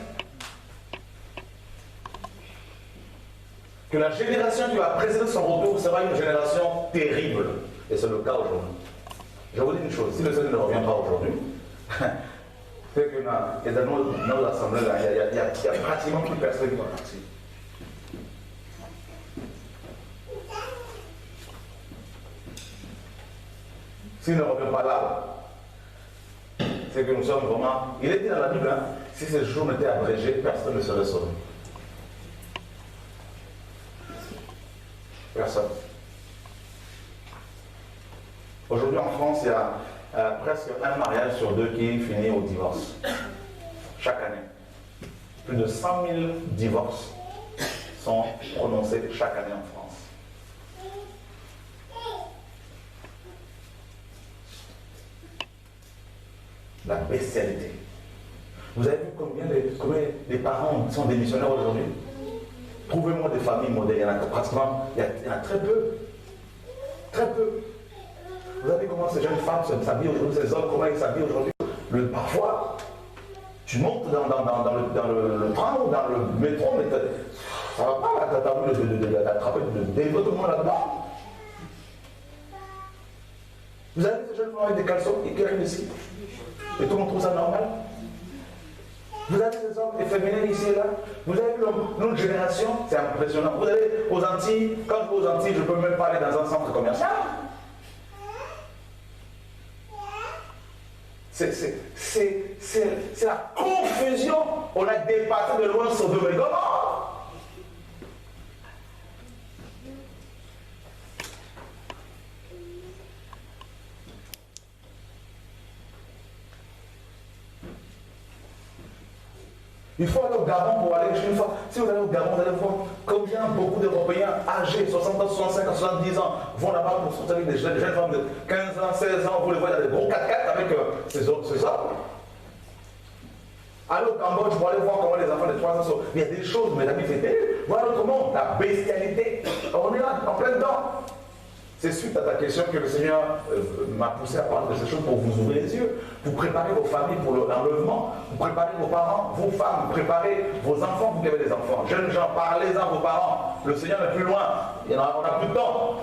que la génération qui va précéder son retour sera une génération terrible. Et c'est le cas aujourd'hui. Je vous dis une chose, si le Seigneur ne revient pas aujourd'hui, c'est que dans nos assemblées, il y a pratiquement plus personne qui va partir. S'il ne revient pas là, c'est que nous sommes vraiment... Il est dit dans la Bible, hein, si ces jours n'étaient abrégés, personne ne serait sauvé. Personne. Aujourd'hui en France, il y a presque un mariage sur deux qui finit au divorce. Chaque année. Plus de 100 000 divorces sont prononcés chaque année en France. La bestialité. Vous avez vu combien les parents sont démissionnaires aujourd'hui? Trouvez-moi des familles modèles, il y en a pratiquement, il y en a très peu. Très peu. Vous savez comment ces jeunes femmes s'habillent aujourd'hui, ces hommes, comment ils s'habillent aujourd'hui? Parfois, tu montes dans le train ou dans le métro, mais ça va pas, t'as voulu d'attraper, de délivrer tout le monde là-dedans. Vous avez ces jeunes femmes avec des caleçons qui arrivent ici, et tout le monde trouve ça normal. Vous avez des hommes efféminés ici et là. Vous avez vu notre génération, c'est impressionnant. Vous allez aux Antilles, quand je vais aux Antilles, je ne peux même pas aller dans un centre commercial. C'est la confusion. On a dépassé de loin Sodome et Gomorrhe. Il faut aller au Gabon pour aller une fois. Si vous allez au Gabon, vous allez voir combien beaucoup d'Européens âgés, 60 ans, 65 ans, 70 ans, vont là-bas pour sortir avec des jeunes femmes de 15 ans, 16 ans, vous les voyez dans des gros 4x4 avec ces hommes. Allez au Cambodge pour aller voir comment les enfants de 3 ans sont. Il y a des choses, mes amis, c'est terrible. Voilà notre monde, la bestialité. On est là, en plein dedans. C'est suite à ta question que le Seigneur m'a poussé à parler de ces choses pour vous ouvrir les yeux, pour préparer vos familles pour l'enlèvement, pour préparer vos parents, vos femmes, préparer vos enfants, vous qui avez des enfants. Jeunes gens, parlez-en à vos parents. Le Seigneur est plus loin. On n'a plus de temps.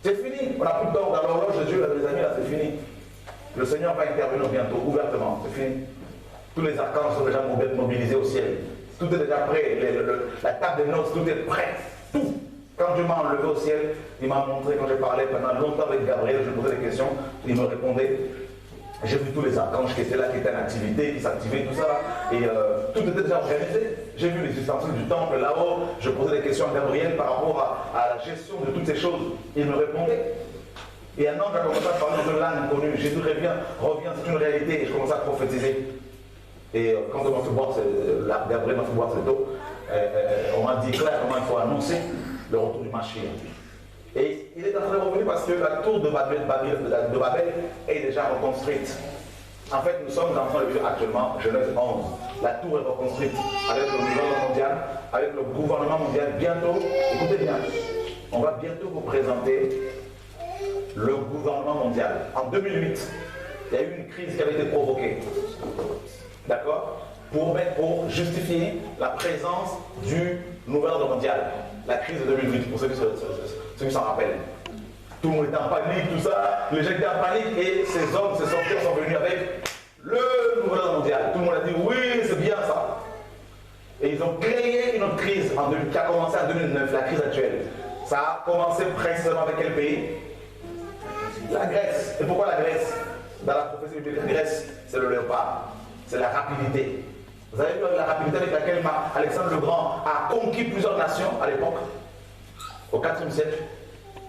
C'est fini. On n'a plus de temps. Dans l'horloge de Dieu, là, les amis, là, c'est fini. Le Seigneur va intervenir bientôt, ouvertement. C'est fini. Tous les archanges sont déjà mobilisés au ciel. Tout est déjà prêt. La table des noces, tout est prêt. Tout. Quand Dieu m'a enlevé au ciel, il m'a montré, quand j'ai parlé pendant longtemps avec Gabriel, je lui posais des questions, il me répondait. J'ai vu tous les archanges qui étaient là, qui étaient en activité, qui s'activaient, tout ça, et tout était déjà organisé. J'ai vu les ustensiles du temple là-haut, je posais des questions à Gabriel par rapport à la gestion de toutes ces choses. Il me répondait. Et un ange a commencé à parler de langue inconnue. Jésus reviens, c'est une réalité, et je commençais à prophétiser. Et quand on m'a fait boire, Gabriel m'a fait boire cette eau, on m'a dit clairement qu'il faut annoncer le retour du Mashiach. Et il est en train de revenir parce que la tour de Babel est déjà reconstruite. En fait, nous sommes en train de vivre actuellement Genèse 11. La tour est reconstruite avec le gouvernement mondial, avec le gouvernement mondial. Bientôt, écoutez bien, on va bientôt vous présenter le gouvernement mondial. En 2008, il y a eu une crise qui avait été provoquée. D'accord? Pour justifier la présence du nouvel ordre mondial. La crise de 2008, pour ceux qui s'en rappellent. Tout le monde était en panique, tout ça. Les gens étaient en panique et ces hommes, ces sorciers sont venus avec le nouvel ordre mondial. Tout le monde a dit oui, c'est bien ça. Et ils ont créé une autre crise qui a commencé en 2009, la crise actuelle. Ça a commencé principalement avec quel pays? La Grèce. Et pourquoi la Grèce? Dans la prophétie biblique, la Grèce, c'est le léopard. C'est la rapidité. Vous avez vu la rapidité avec laquelle Alexandre le Grand a conquis plusieurs nations à l'époque, au IVe siècle.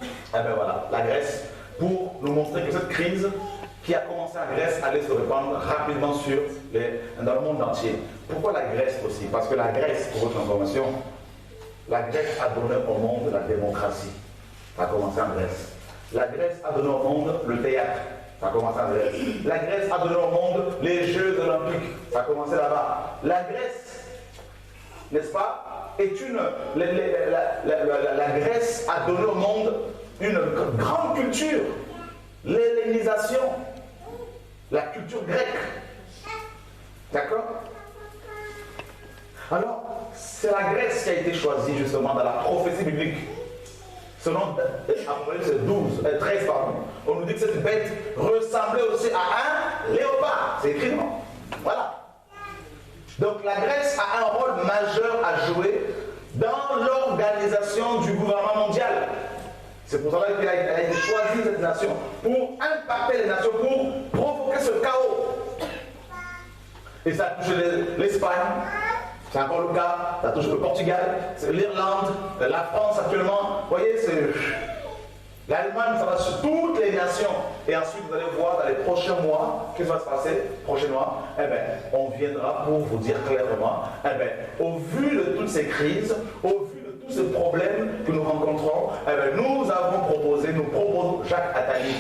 Eh bien voilà, la Grèce, pour nous montrer que cette crise qui a commencé en Grèce allait se répandre rapidement dans le monde entier. Pourquoi la Grèce aussi? Parce que la Grèce, pour votre information, la Grèce a donné au monde la démocratie. Ça a commencé en Grèce. La Grèce a donné au monde le théâtre. Ça a commencé en Grèce. La Grèce a donné au monde les Jeux olympiques. Ça a commencé là-bas. La Grèce, n'est-ce pas, est une... La Grèce a donné au monde une grande culture. L'hellénisation. La culture grecque. D'accord? Alors, c'est la Grèce qui a été choisie justement dans la prophétie biblique. Selon Apocalypse 13, pardon, on nous dit que cette bête ressemblait aussi à un léopard. C'est écrit, non? Voilà. Donc la Grèce a un rôle majeur à jouer dans l'organisation du gouvernement mondial. C'est pour cela qu'il a été choisi cette nation, pour impacter les nations, pour provoquer ce chaos. Et ça a touché l'Espagne. C'est encore le cas, ça touche le Portugal, c'est l'Irlande, la France actuellement. Vous voyez, c'est l'Allemagne, ça va sur toutes les nations. Et ensuite, vous allez voir dans les prochains mois, qu'est-ce qui va se passer prochainement? Eh bien, on viendra pour vous dire clairement, eh bien, au vu de toutes ces crises, au vu de tous ces problèmes que nous rencontrons, eh bien, nous proposons, Jacques Attali,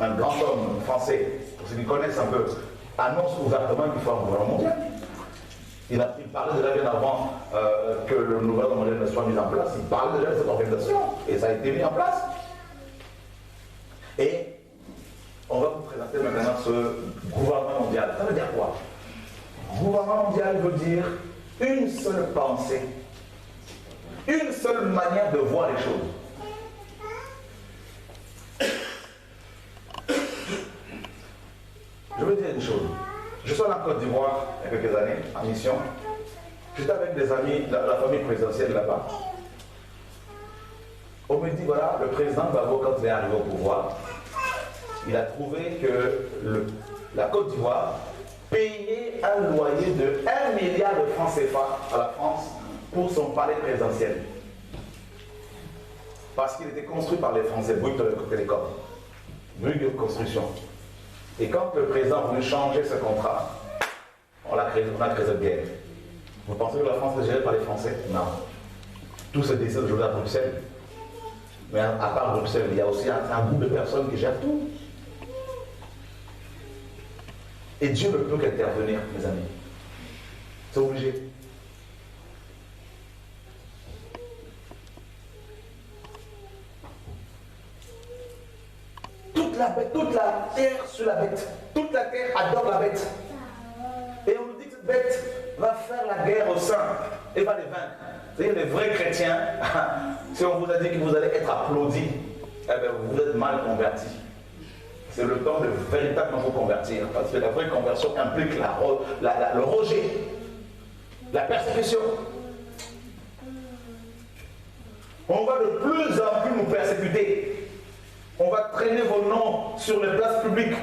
un grand homme français, pour ceux qui connaissent un peu, annonce ouvertement qu'il faut un gouvernement mondial. Il parlait déjà bien avant que le nouvel ordre mondial ne soit mis en place. Il parlait déjà de cette organisation et ça a été mis en place. Et on va vous présenter maintenant ce gouvernement mondial. Ça veut dire quoi? Gouvernement mondial veut dire une seule pensée, une seule manière de voir les choses. Je veux dire une chose. Je suis en Côte d'Ivoire il y a quelques années, en mission. J'étais avec des amis, la famille présidentielle là-bas. On me dit, voilà, le président Gbagbo, quand il est arrivé au pouvoir, il a trouvé que la Côte d'Ivoire payait un loyer de 1 milliard de francs CFA à la France pour son palais présidentiel. Parce qu'il était construit par les Français, Bouygues Télécom, Bouygues Construction. Et quand le président voulait changer ce contrat, on a créé cette guerre. Vous pensez que la France est gérée par les Français? Non. Tout se décide aujourd'hui à Bruxelles. Mais à part Bruxelles, il y a aussi un groupe de personnes qui gèrent tout. Et Dieu ne peut qu'intervenir, mes amis. C'est obligé. Toute la terre sur la bête. Toute la terre adore la bête. Et on nous dit que cette bête va faire la guerre aux saints et va les vaincre. C'est-à-dire les vrais chrétiens, si on vous a dit que vous allez être applaudis, eh bien vous êtes mal convertis. C'est le temps de véritablement vous convertir. Parce que la vraie conversion implique le rejet, la persécution. On va de plus en plus nous persécuter. On va traîner vos noms sur les places publiques.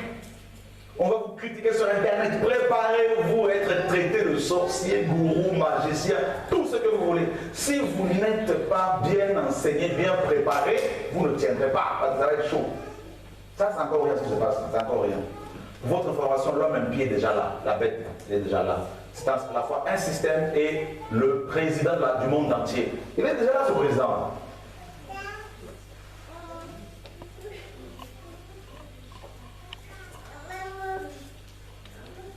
On va vous critiquer sur Internet. Préparez-vous à être traité de sorcier, gourou, magicien, tout ce que vous voulez. Si vous n'êtes pas bien enseigné, bien préparé, vous ne tiendrez pas, parce que ça va être chaud. Ça, c'est encore rien ce qui se passe. C'est encore rien. Votre formation, l'homme un pied est déjà là. La bête est déjà là. C'est à la fois un système et le président du monde entier. Il est déjà là, ce président.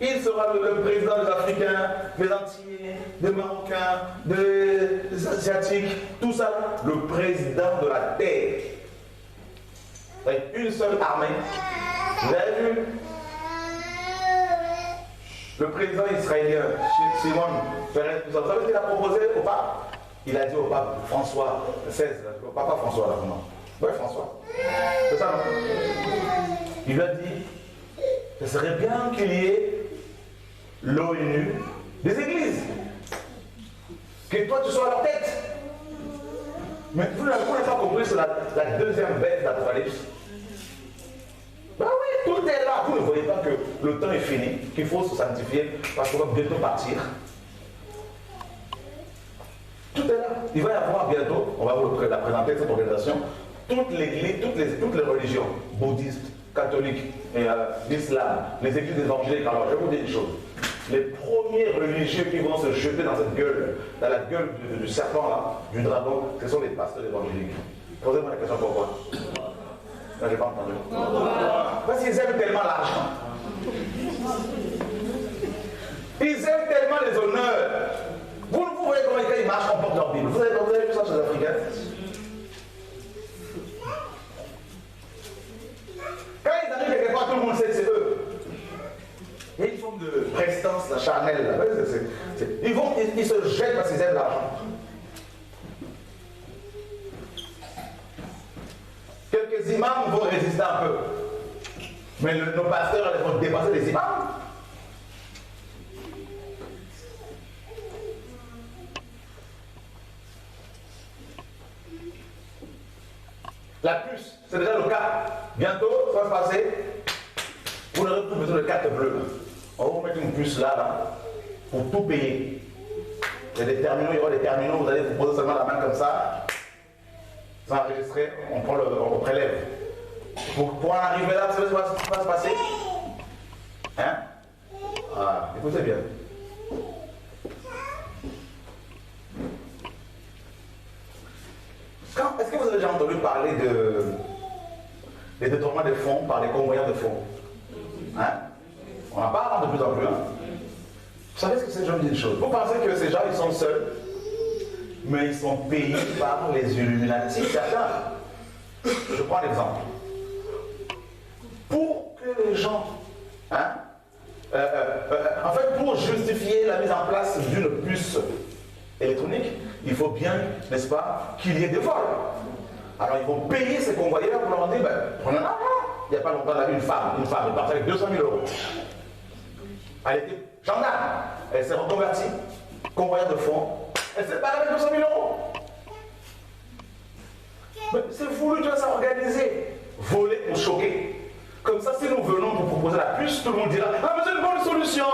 Il sera le président des Africains, des Antillais, des Marocains, des Asiatiques, tout ça, le président de la terre. Avec une seule armée. Vous avez vu? Le président israélien, Simon Peres, vous savez ce qu'il a proposé au pape? Il a dit au pape François XVI, au papa François là, comment? Oui, François. C'est ça, non? Il lui a dit, ce serait bien qu'il y ait l'ONU des églises. Que toi tu sois à leur tête. Mais vous n'avez pas compris, c'est la deuxième bête d'Apocalypse. Ben oui, tout est là. Vous ne voyez pas que le temps est fini, qu'il faut se sanctifier parce qu'on va bientôt partir. Tout est là. Il va y avoir bientôt, on va vous la présenter cette organisation, toutes les religions, bouddhistes, catholiques, l'islam, les églises évangéliques. Alors je vais vous dire une chose. Les premiers religieux qui vont se jeter dans cette gueule, dans la gueule du serpent là, du dragon, ce sont les pasteurs évangéliques. Posez-moi la question pourquoi. Là, j'ai pas entendu. Parce qu'ils aiment tellement l'argent. Ils aiment tellement les honneurs. Vous voyez comment ils marchent, on porte leur Bible. Vous avez vu ça chez les Africains? Quand ils arrivent quelque part, tout le monde sait que c'est eux. Il y a une forme de prestance charnelle. Là. Ils se jettent parce qu'ils aiment l'argent. Quelques imams vont résister un peu. Mais nos pasteurs ils vont dépasser les imams. La puce, c'est déjà le cas. Bientôt, ça va se passer. Vous n'aurez plus besoin de carte bleue. On va vous mettre une puce là, pour tout payer. Il y a des terminaux, il y aura des terminaux, vous allez vous poser seulement la main comme ça. Ça enregistré, on prélève. Pour en arriver là, vous savez ce qui va se passer? Hein? Ah, écoutez bien. Est-ce que vous avez déjà entendu parler des détournements de fonds par les convoyeurs de fonds? Hein? On en parle de plus en plus. Hein? Vous savez ce que c'est, je vous dis une chose. Vous pensez que ces gens, ils sont seuls, mais ils sont payés par les Illuminati, certains. Je prends l'exemple. Pour que les gens, en fait, pour justifier la mise en place d'une puce électronique, il faut bien, n'est-ce pas, qu'il y ait des vols. Alors ils vont payer ces convoyeurs pour leur dire, ben, prenez l'argent. Il n'y a pas longtemps, là, une femme, elle partait avec 200 000 euros. Elle était gendarme, elle s'est reconvertie, convoyeur de fonds, elle s'est barrée avec 200 000 euros. Mais c'est voulu, tu vas s'organiser, voler pour choquer. Comme ça, si nous venons pour proposer la puce, tout le monde dira, ah mais c'est une bonne solution.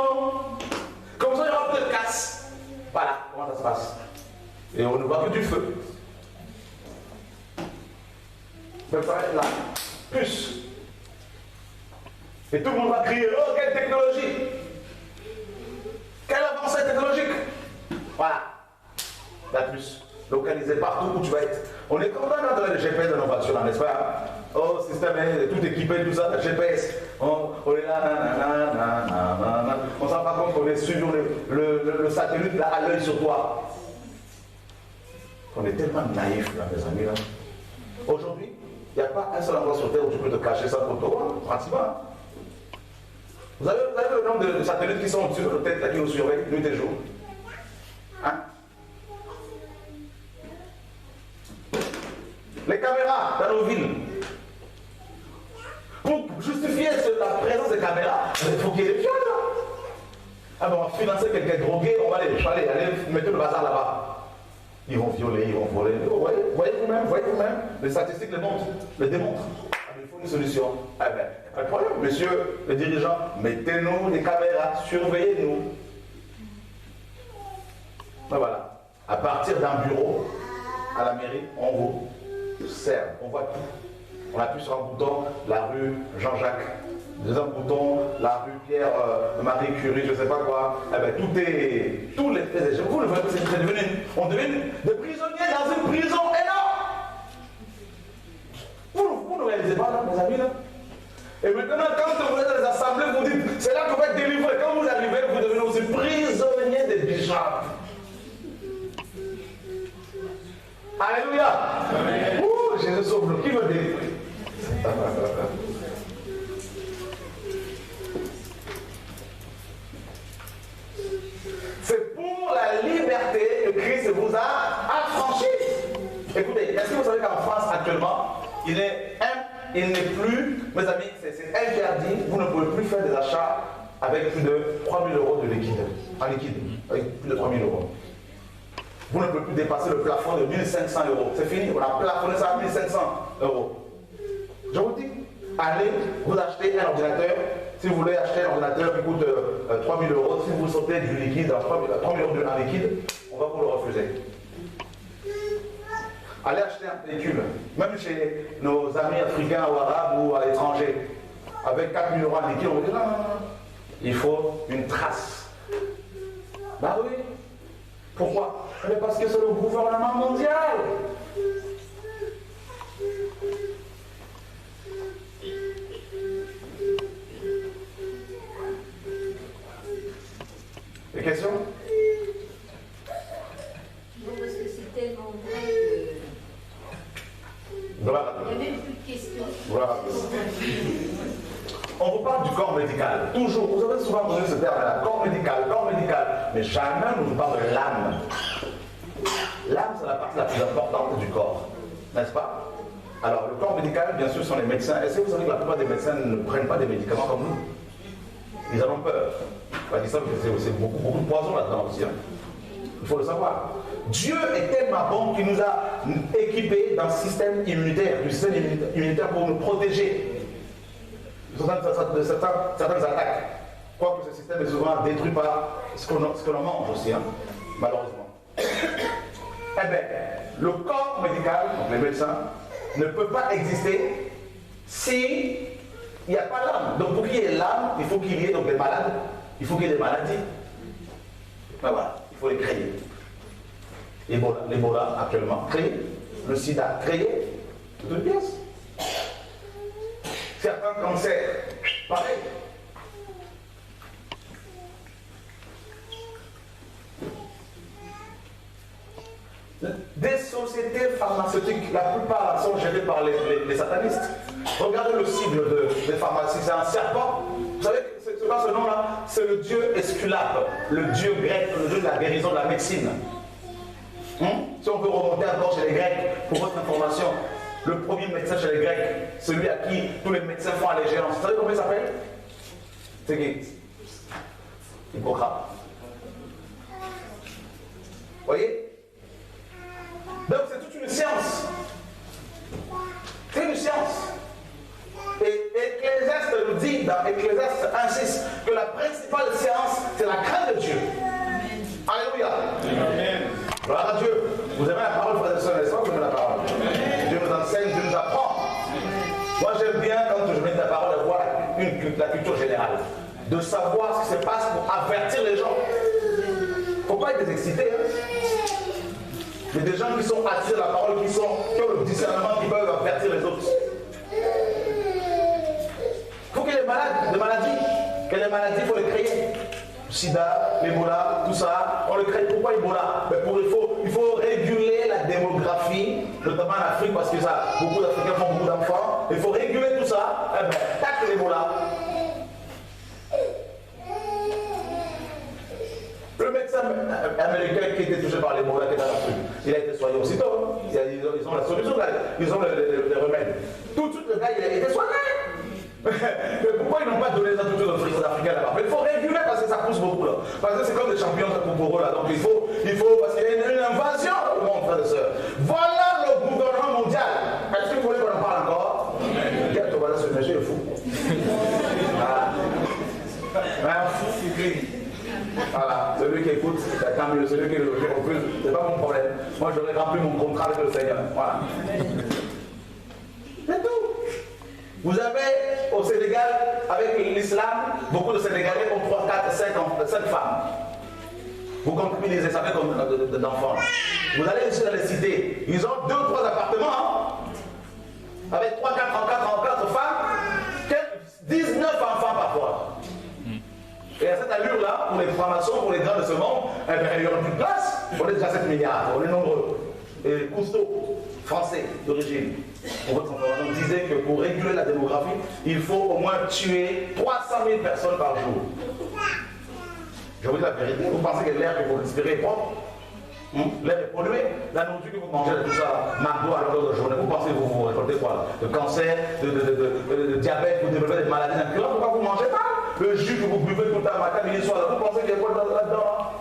Comme ça, il y aura peu de casse. Voilà comment ça se passe. Et on ne voit que du feu. Préparez la puce. Et tout le monde va crier, oh quelle technologie! Quelle avancée technologique! Voilà. La puce. Localisée partout où tu vas être. On est content de le GPS de nos voitures, n'est-ce pas? Oh, système tout équipé, tout ça, le GPS. On est là, on s'en rend pas compte qu'on est sur le satellite là, à l'œil sur toi. On est tellement naïfs là, mes amis. Là. Aujourd'hui, il n'y a pas un seul endroit sur Terre où tu peux te cacher sans photo, pratiquement. Vous avez le nombre de satellites qui sont au-dessus de nos têtes, là, qui nous surveillent nuit et jour. Hein? Les caméras dans nos villes. Pour justifier la présence des caméras, il faut qu'il y ait des viols. Ah ben on va financer quelqu'un drogué, on va aller mettre le bazar là-bas. Ils vont violer, ils vont voler. Voyez vous-même, les statistiques le démontrent. Ah, mais il faut une solution. Ah ben, pas de problème, monsieur le dirigeant, mettez-nous des caméras, surveillez-nous. Ben voilà. À partir d'un bureau, à la mairie, on vous sert, on voit tout. On appuie sur un bouton, la rue Jean-Jacques. Deuxième bouton, la rue Pierre, Marie Curie, je ne sais pas quoi. Eh ben, tous les vous le voyez, c'est devenu, on devient des prisonniers dans une prison énorme. Vous ne réalisez pas, là, mes amis, là. Et maintenant, quand vous êtes dans les assemblées, vous dites, c'est là que vous êtes délivré. Quand vous arrivez, vous devenez aussi prisonniers des bishops. Alléluia. Ouh, Jésus sauve-nous. Qui veut délivrer? C'est pour la liberté que Christ vous a affranchis. Écoutez, est-ce que vous savez qu'en France actuellement, il n'est plus, mes amis, c'est interdit, vous ne pouvez plus faire des achats avec plus de 3 000 euros de liquide, en liquide, avec plus de 3 000 euros. Vous ne pouvez plus dépasser le plafond de 1 500 euros. C'est fini, on a plafonné ça à 1 500 euros. Je vous dis, allez vous acheter un ordinateur. Si vous voulez acheter un ordinateur qui coûte 3 000 euros, si vous sortez du liquide, 3 000 euros en liquide, on va vous le refuser. Allez acheter un véhicule, même chez nos amis africains ou arabes ou à l'étranger, avec 4 000 euros en liquide, on va dire non, il faut une trace. Bah oui. Pourquoi? Mais parce que c'est le gouvernement mondial. Des questions? Non, parce que c'est tellement vrai que... Voilà. Il n'y a même plus de questions. Voilà. On vous parle du corps médical. Toujours, vous avez souvent entendu ce terme-là, corps médical. Mais jamais on vous parle de l'âme. L'âme, c'est la partie la plus importante du corps, n'est-ce pas? Alors, le corps médical, bien sûr, sont les médecins. Est-ce que vous savez que la plupart des médecins ne prennent pas des médicaments comme nous? Ils en ont peur. Ils savent que c'est beaucoup de poison là-dedans aussi. Hein. Il faut le savoir. Dieu est tellement bon qu'il nous a équipés d'un système immunitaire, pour nous protéger de certaines attaques. Quoique ce système est souvent détruit par ce que l'on mange aussi, hein, malheureusement. Eh bien, le corps médical, donc les médecins, ne peut pas exister si il n'y a pas l'âme. Donc pour qu'il y ait l'âme, il faut qu'il y ait donc des malades, il faut qu'il y ait des maladies. Ben voilà, il faut les créer. L'Ebola actuellement créé, le sida créé, toute une pièce. Certains cancers, pareil. Des sociétés pharmaceutiques, la plupart sont gérées par les satanistes. Regardez le cible des pharmacies, c'est un serpent. Vous savez, c'est pas ce nom-là, c'est le dieu Esculape, le dieu grec, le dieu de la guérison, de la médecine. Si on veut remonter encore chez les Grecs, pour votre information, le premier médecin chez les Grecs, celui à qui tous les médecins font allégeance, vous savez comment il s'appelle? C'est qui? Hippocrate. Vous voyez? Donc c'est toute une science. C'est une science. Et Ecclésiaste nous dit dans Ecclésiaste 1:6 que la principale science, c'est la crainte de Dieu. Alléluia. Amen. Gloire à Dieu. Vous aimez la parole, frères et sœurs, n'est-ce pas? Vous aimez la parole. Dieu nous enseigne, Dieu nous apprend. Moi j'aime bien quand je mets la parole de voir la culture générale. De savoir ce qui se passe pour avertir les gens. Il ne faut pas être excité. Il y a des gens qui sont attirés à la parole, qui ont le discernement, qui peuvent avertir les autres. Il faut qu'il y ait des maladies. Il faut les créer. Sida, l'Ebola, tout ça, on le crée. Pourquoi Ebola? Il faut réguler la démographie, notamment en Afrique, parce que beaucoup d'Africains font beaucoup d'enfants. Il faut réguler tout ça. Tac l'Ebola. Le médecin américain qui était touché par l'Ebola, qui est en Afrique, il a été soigné aussitôt. Ils ont la solution, ils ont les remèdes. Tout de suite, le gars, il a été soigné. Mais pourquoi ils n'ont pas donné ça tout de suite aux Africains là-bas? Mais il faut réguler parce que ça pousse beaucoup là. Parce que c'est comme des champions pour eux là. Donc il faut parce qu'il y a une invasion au monde, frères et sœurs. Voilà le gouvernement mondial. Est-ce que vous voulez qu'on en parle encore? Regarde, tu vas là, ce monsieur est fou. Un fou qui crie. Voilà, celui qui écoute, tant mieux, celui qui refuse, c'est pas mon problème. Moi j'aurais rempli mon contrat avec le Seigneur. Voilà. C'est tout. Vous avez au Sénégal, avec l'islam, beaucoup de Sénégalais ont 3, 4, 5 femmes. Vous comptabilisez ça fait comme d'enfants. Vous allez ici dans les cités, ils ont 2 ou 3 appartements, avec 3, 4 femmes, 19 enfants parfois. Et à cette allure-là, pour les francs-maçons, pour les grands de ce monde, il n'y aura plus de place. On est déjà 7 milliards, on est nombreux. Et Cousteau, français d'origine, pour votre information, disait que pour réguler la démographie, il faut au moins tuer 300 000 personnes par jour. Je vous dis la vérité, vous pensez que l'air que vous respirez est propre? L'air est pollué, la nourriture que vous mangez, tout ça, McDo à longueur de journée, vous pensez que vous récoltez quoi? De cancer, de diabète, vous développez des maladies incurables, pourquoi vous ne mangez pas? Le jus que vous buvez tout le temps, matin, midi, soir, vous pensez qu'il y a quoi là-dedans?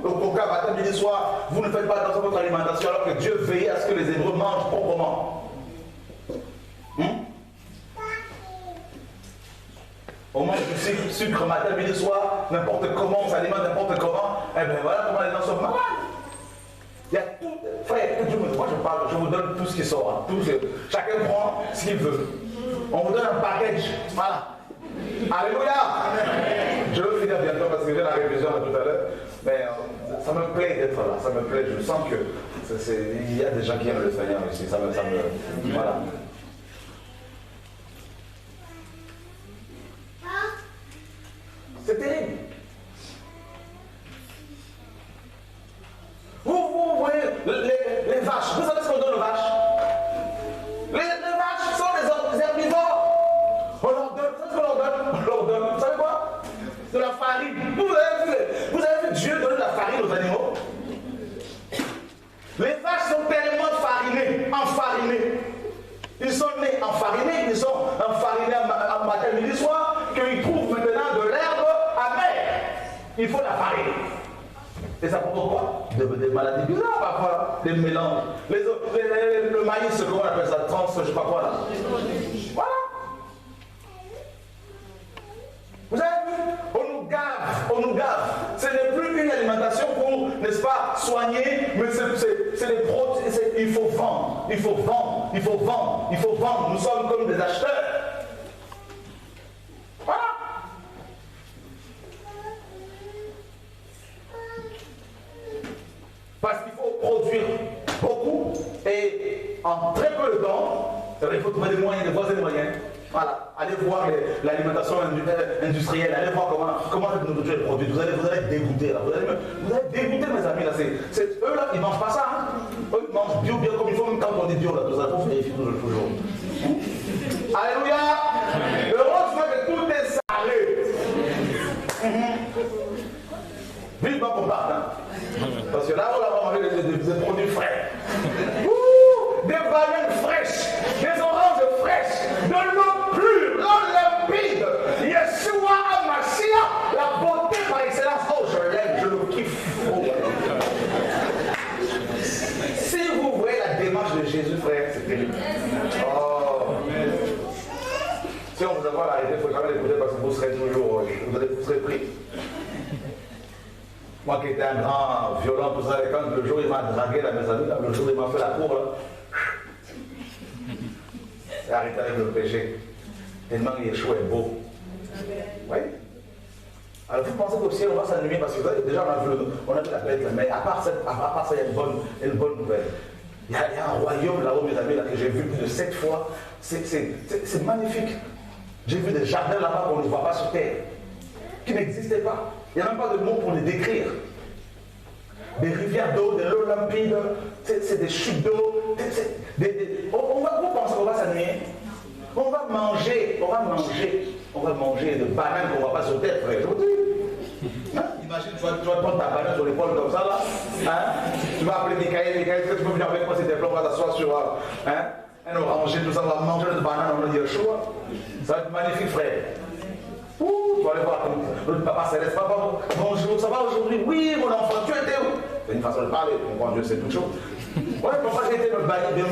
Le coca, matin, midi, soir, vous ne faites pas attention à votre alimentation alors que Dieu veille à ce que les Hébreux mangent proprement. On mange du sucre matin, midi, soir, n'importe comment, on s'alimente n'importe comment, et bien voilà comment les gens sont malades. Il y a tout, frère, moi je parle, je vous donne tout ce qui sort, chacun prend ce qu'il veut. On vous donne un package, voilà. Alléluia. Je veux finir bientôt parce que j'ai la révision tout à l'heure, mais ça me plaît d'être là, ça me plaît, je sens que il y a des gens qui aiment le Seigneur ici, ça me voilà. C'est terrible. Vous voyez les vaches, vous savez ce qu'on donne aux vaches? Les vaches sont des herbivores. On leur donne, c'est ce qu'on leur donne, vous savez quoi? De la farine. Vous avez vu Dieu donner de la farine aux animaux? Les vaches sont tellement enfarinées. Ils sont nés enfarinés, ils sont enfarinés en matin, midi, soir, qu'ils trouvent maintenant de l'herbe amère. Il faut la farine. Et ça provoque quoi? Des maladies bizarres parfois, des mélanges. Le maïs, comment on appelle ça? Je sais pas quoi là. Voilà. Vous avez vu? On nous gave. Ce n'est plus une alimentation pour, n'est-ce pas, soigner, mais c'est des produits. Il faut vendre. Nous sommes comme des acheteurs. Voilà. Parce qu'il faut produire beaucoup et en très peu de temps, il faut trouver des moyens, des voies et des moyens Voilà, allez voir l'alimentation industrielle, allez voir comment cette nourriture est produite. Vous allez être dégoûtés là. Vous allez être dégoûtés, mes amis là. Eux là, ils ne mangent pas ça. Hein. Eux, ils mangent bio comme il faut, même quand on dit bio là. Tout ça, il faut vérifier toujours. Alléluia. Heureusement que tout est salé. Vivement qu'on parte. Hein. Parce que là, on va manger des produits frais. Des bananes fraîches, des oranges fraîches, de l'eau pure, l'eau limpide. Yeshua HaMashiach, la beauté par excellence. Oh, je l'aime, je le kiffe. Oh. Si vous voyez la démarche de Jésus, frère, c'est terrible. Oh. Si on vous envoie l'arrêter, il faut quand même l'écouter parce que vous serez toujours, vous serez pris. Moi qui étais un grand violent, tout ça, et quand le jour il m'a dragué, là, mes amis, là, le jour il m'a fait la cour, là. Et arrêter avec le péché. Tellement Yeshua est beau. Oui. Alors vous pensez qu'au ciel on va s'ennuyer parce que déjà on a vu la bête, mais à part ça, il y a une bonne nouvelle. Il y a un royaume là-haut, mes amis, là, que j'ai vu plus de 7 fois. C'est magnifique. J'ai vu des jardins là-bas qu'on ne voit pas sur terre, qui n'existaient pas. Il n'y a même pas de mots pour les décrire. Des rivières d'eau, de l'eau limpide, c'est des chutes d'eau. Vous pensez qu'on va s'ennuyer? On va manger de bananes qu'on ne voit pas sur terre, frère. Je vous dis. Hein? Imagine, tu vas prendre ta banane sur l'épaule comme ça, là. Hein? Tu vas appeler Michael, tu peux venir avec moi, c'était on va t'asseoir sur un oranger, tout ça, on va manger de bananes, on va dire chaud. Ça va être magnifique, frère. Ouh, tu vas aller voir notre papa céleste. Papa, bonjour, ça va aujourd'hui? Oui, mon enfant, tu étais où? C'est une façon de parler, mon Dieu, c'est tout chaud. Ouais, papa, j'ai été me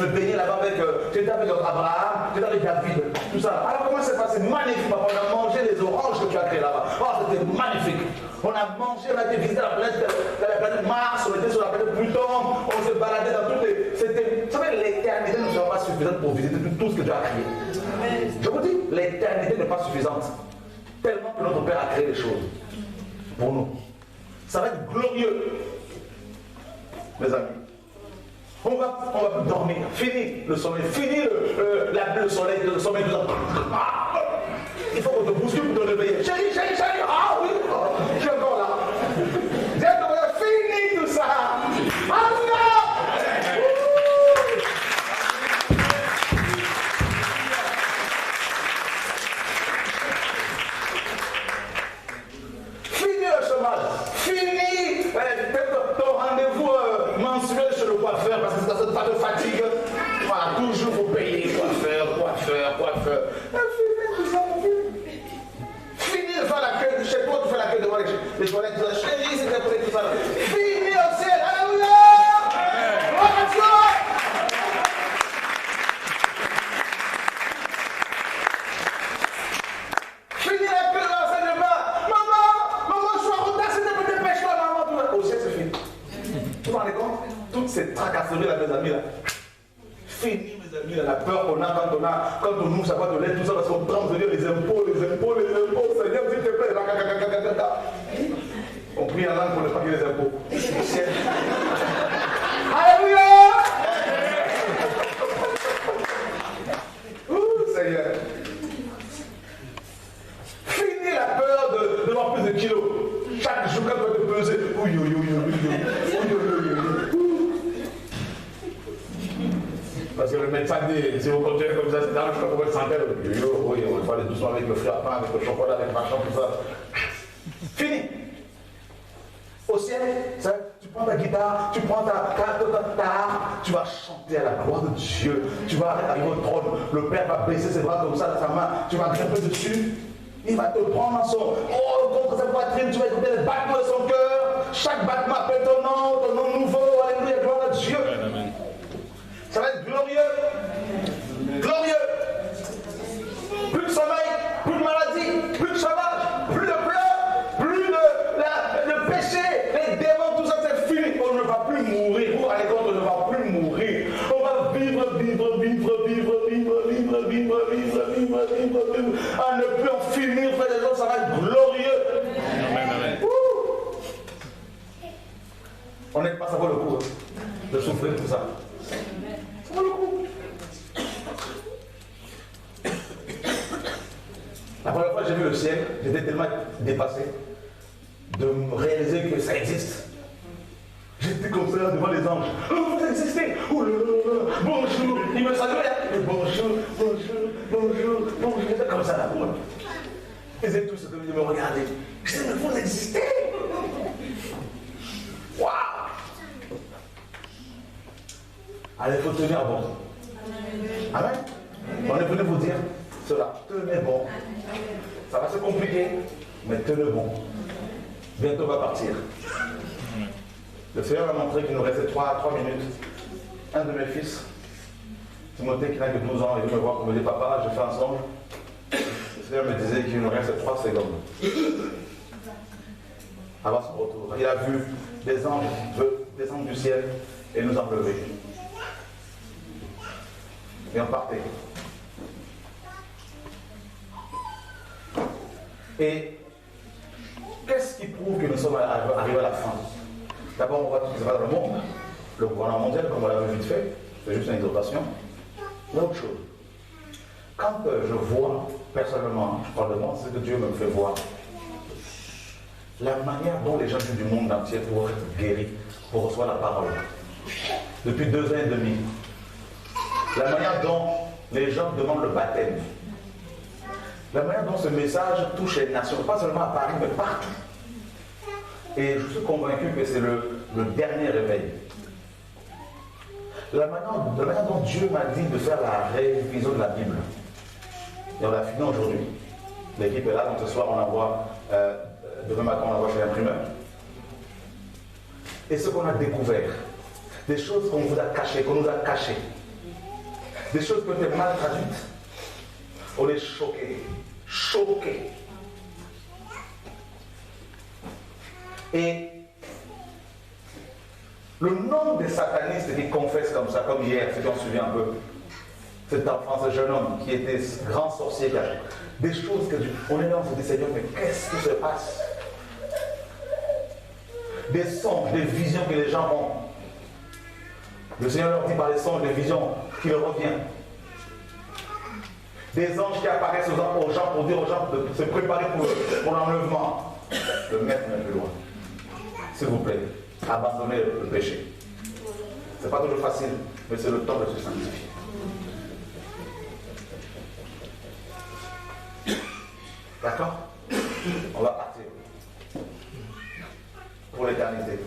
baigner là-bas avec. J'étais avec Abraham, j'étais avec David, tout ça. Alors, comment c'est passé? Magnifique, papa. On a mangé les oranges que tu as créées là-bas. Oh, c'était magnifique. On a mangé, on a été visiter la planète Mars, on était sur la planète Pluton, on s'est baladé dans toutes les. Vous savez, l'éternité ne sera pas suffisante pour visiter tout ce que tu as créé. Je vous dis, l'éternité n'est pas suffisante. Tellement que notre Père a créé les choses pour nous. Ça va être glorieux, mes amis. On va plus dormir. Fini le sommeil. Fini le soleil. Il faut qu'on te bouscule pour te réveiller. Chérie. Ah oui, je suis encore là. Fini tout ça. Alléluia. Fini le chômage. Fini ton rendez-vous mensuel chez le coiffeur parce que ça ne pas de fatigue. Voilà, toujours faut payer coiffeur. Fini tout ça, mon vieux. Fini de faire la queue chez toi, tu fais la queue devant les toilettes, tout ça. Chérie, c'était pour tout ça. Fini au ciel, alléluia. Fini la queue de l'enseignement. Maman, je suis en retard, c'était pour dépêcher-toi, maman. Au ciel, c'est fini. Vous vous rendez compte? Toutes ces tracasseries là, mes amis là. Fini, mes amis, là, la peur qu'on a quand on ouvre sa boîte de lettres, tout ça, parce qu'on tremble de dire les impôts, Seigneur, s'il te plaît. On prie en langue pour ne pas qu'il y ait les impôts. Alléluia! Seigneur. Fini la peur d'avoir plus de kilos. Chaque jour, quand on va te peser, parce que le médecin dit, si vous continuez comme ça, c'est dans le chocolat pour votre santé. Oui, on va aller doucement avec le fruit à pain, avec le chocolat, avec le machin, tout ça. Fini. Au ciel, ça, tu prends ta guitare, tu prends ta harpe, tu vas chanter à la gloire de Dieu. Tu vas arriver au trône, le Père va baisser ses bras comme ça dans sa main, tu vas grimper dessus. Il va te prendre contre sa poitrine, tu vas écouter les battements de son cœur. Chaque battement appelle ton nom nouveau. Alléluia, gloire à Dieu. Amen. Ça va être glorieux. Glorieux. Plus de sommeil, plus de maladie, plus de chômage, plus de pleurs, plus de péché, les démons, tout ça c'est fini. On ne va plus mourir. Vous allez compte, on ne va plus mourir. On va vivre. À ne plus en finir, frère des gens, ça va être glorieux. Amen. On n'est pas, ça vaut le coup de souffrir tout ça. Ça vaut le coup. j'ai vu le ciel, j'étais tellement dépassé de me réaliser que ça existe. J'étais comme ça devant les anges. Oh, vous existez! Oh là là là! Bonjour! Ils me saluaient! Bonjour, bonjour, bonjour, bonjour! J'étais comme ça là. Ils étaient tous comme ils me regardaient. Je disais, mais vous existez! Waouh! Allez, il faut tenir bon. Amen. On est venu vous dire cela. Tenez bon. Ça va se compliquer, mais tenez bon. Bientôt on va partir. Le Seigneur m'a montré qu'il nous restait 3 minutes. Un de mes fils, Timothée, qui n'a que 12 ans, il veut me voir comme me dit, papa, je fais un songe. Le Seigneur me disait qu'il nous restait 3 secondes avant son retour. Il a vu des anges descendre du ciel et nous enlever. Et on partait. Et qu'est-ce qui prouve que nous sommes arrivés à la fin? D'abord, on voit tout ce qui se passe dans le monde, le gouvernement mondial, comme on l'a vu vite fait, c'est juste une exhortation. L'autre chose, quand je vois, personnellement, je parle de moi, c'est ce que Dieu me fait voir. La manière dont les gens du monde entier pour être guéris, pour recevoir la parole, depuis 2 ans et demi, la manière dont les gens demandent le baptême, la manière dont ce message touche les nations, pas seulement à Paris, mais partout. Et je suis convaincu que c'est le dernier réveil. La manière dont Dieu m'a dit de faire la révision de la Bible. Et on l'a fini aujourd'hui. L'équipe est là, donc ce soir on envoie, demain matin on envoie chez l'imprimeur. Et ce qu'on a découvert, des choses qu'on vous a cachées, qu'on nous a cachées, des choses qui ont été mal traduites, on est choqués. Choqués. Et le nombre de satanistes qui confessent comme ça, comme hier, si on se souvient un peu, cet enfant, ce jeune homme qui était grand sorcier, des choses que on est là, on se dit, Seigneur, mais qu'est-ce qui se passe? Des songes, des visions que les gens ont. Le Seigneur leur dit par les songes, des visions qu'il revient. Des anges qui apparaissent aux gens pour dire aux gens de se préparer pour l'enlèvement. Le maître n'est plus loin. S'il vous plaît, abandonnez le péché. Ce n'est pas toujours facile, mais c'est le temps de se sanctifier. D'accord? On va partir. Pour l'éternité.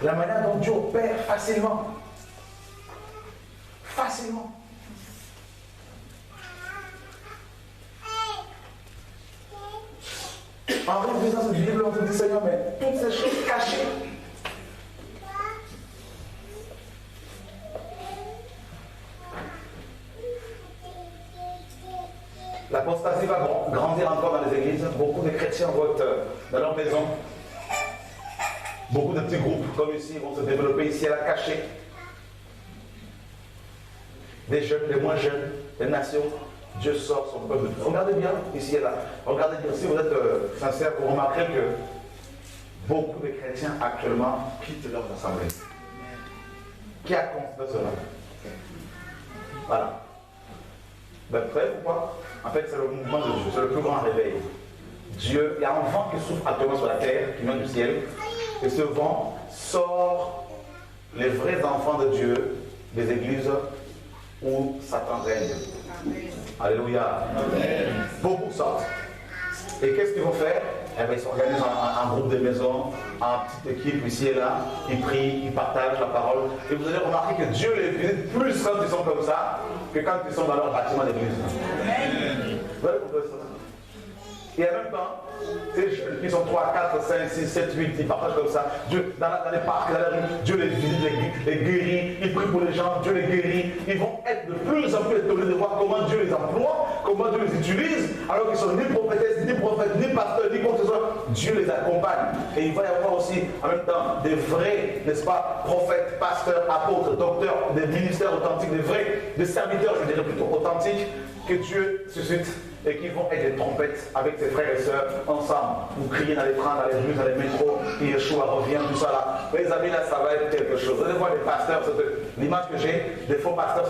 La manière dont Dieu opère facilement. Facilement. En révisant cette Bible, on se dit, Seigneur, mais toutes ces choses cachées. L'apostasie va grandir encore dans les églises. Beaucoup de chrétiens vont être dans leur maison. Beaucoup de petits groupes comme ici vont se développer ici à la cachée. Des jeunes, des moins jeunes, des nations. Dieu sort son peuple. Regardez bien ici et là. Regardez bien. Si vous êtes sincère, vous remarquerez que beaucoup de chrétiens actuellement quittent leurs assemblées. Qui a constaté cela? Voilà. Vous êtes prêts ou quoi? En fait, c'est le mouvement de Dieu. C'est le plus grand réveil. Dieu, il y a un vent qui souffle actuellement sur la terre, qui vient du ciel. Et ce vent sort les vrais enfants de Dieu des églises où Satan règne. Alléluia. Amen. Beaucoup sortent. Et qu'est-ce qu'ils vont faire? Eh bien, ils s'organisent en groupe de maison, en petite équipe ici et là. Ils prient, ils partagent la parole. Et vous allez remarquer que Dieu les visite plus quand ils sont comme ça que quand ils sont dans leur bâtiment d'église. Vous allez comprendre ça. Et en même temps, ces jeunes qui sont 3, 4, 5, 6, 7, 8, ils partagent comme ça. Dieu, dans les parcs, dans la rue, Dieu les visite, les guérit, ils prient pour les gens, Dieu les guérit. Ils vont être de plus en plus étonnés de voir comment Dieu les emploie, comment Dieu les utilise, alors qu'ils sont ni prophétesses, ni prophètes, ni pasteurs, ni quoi que ce soit. Dieu les accompagne. Et il va y avoir aussi, en même temps, des vrais, n'est-ce pas, prophètes, pasteurs, apôtres, docteurs, des ministères authentiques, des vrais, des serviteurs, je dirais plutôt authentiques, que Dieu suscite et qui vont être des trompettes avec ses frères et sœurs ensemble. Vous criez dans les trains, dans les rues, dans les métros, et Yeshua revient, tout ça là. Les amis, là, ça va être quelque chose. Vous allez voir les pasteurs, l'image que j'ai, des faux pasteurs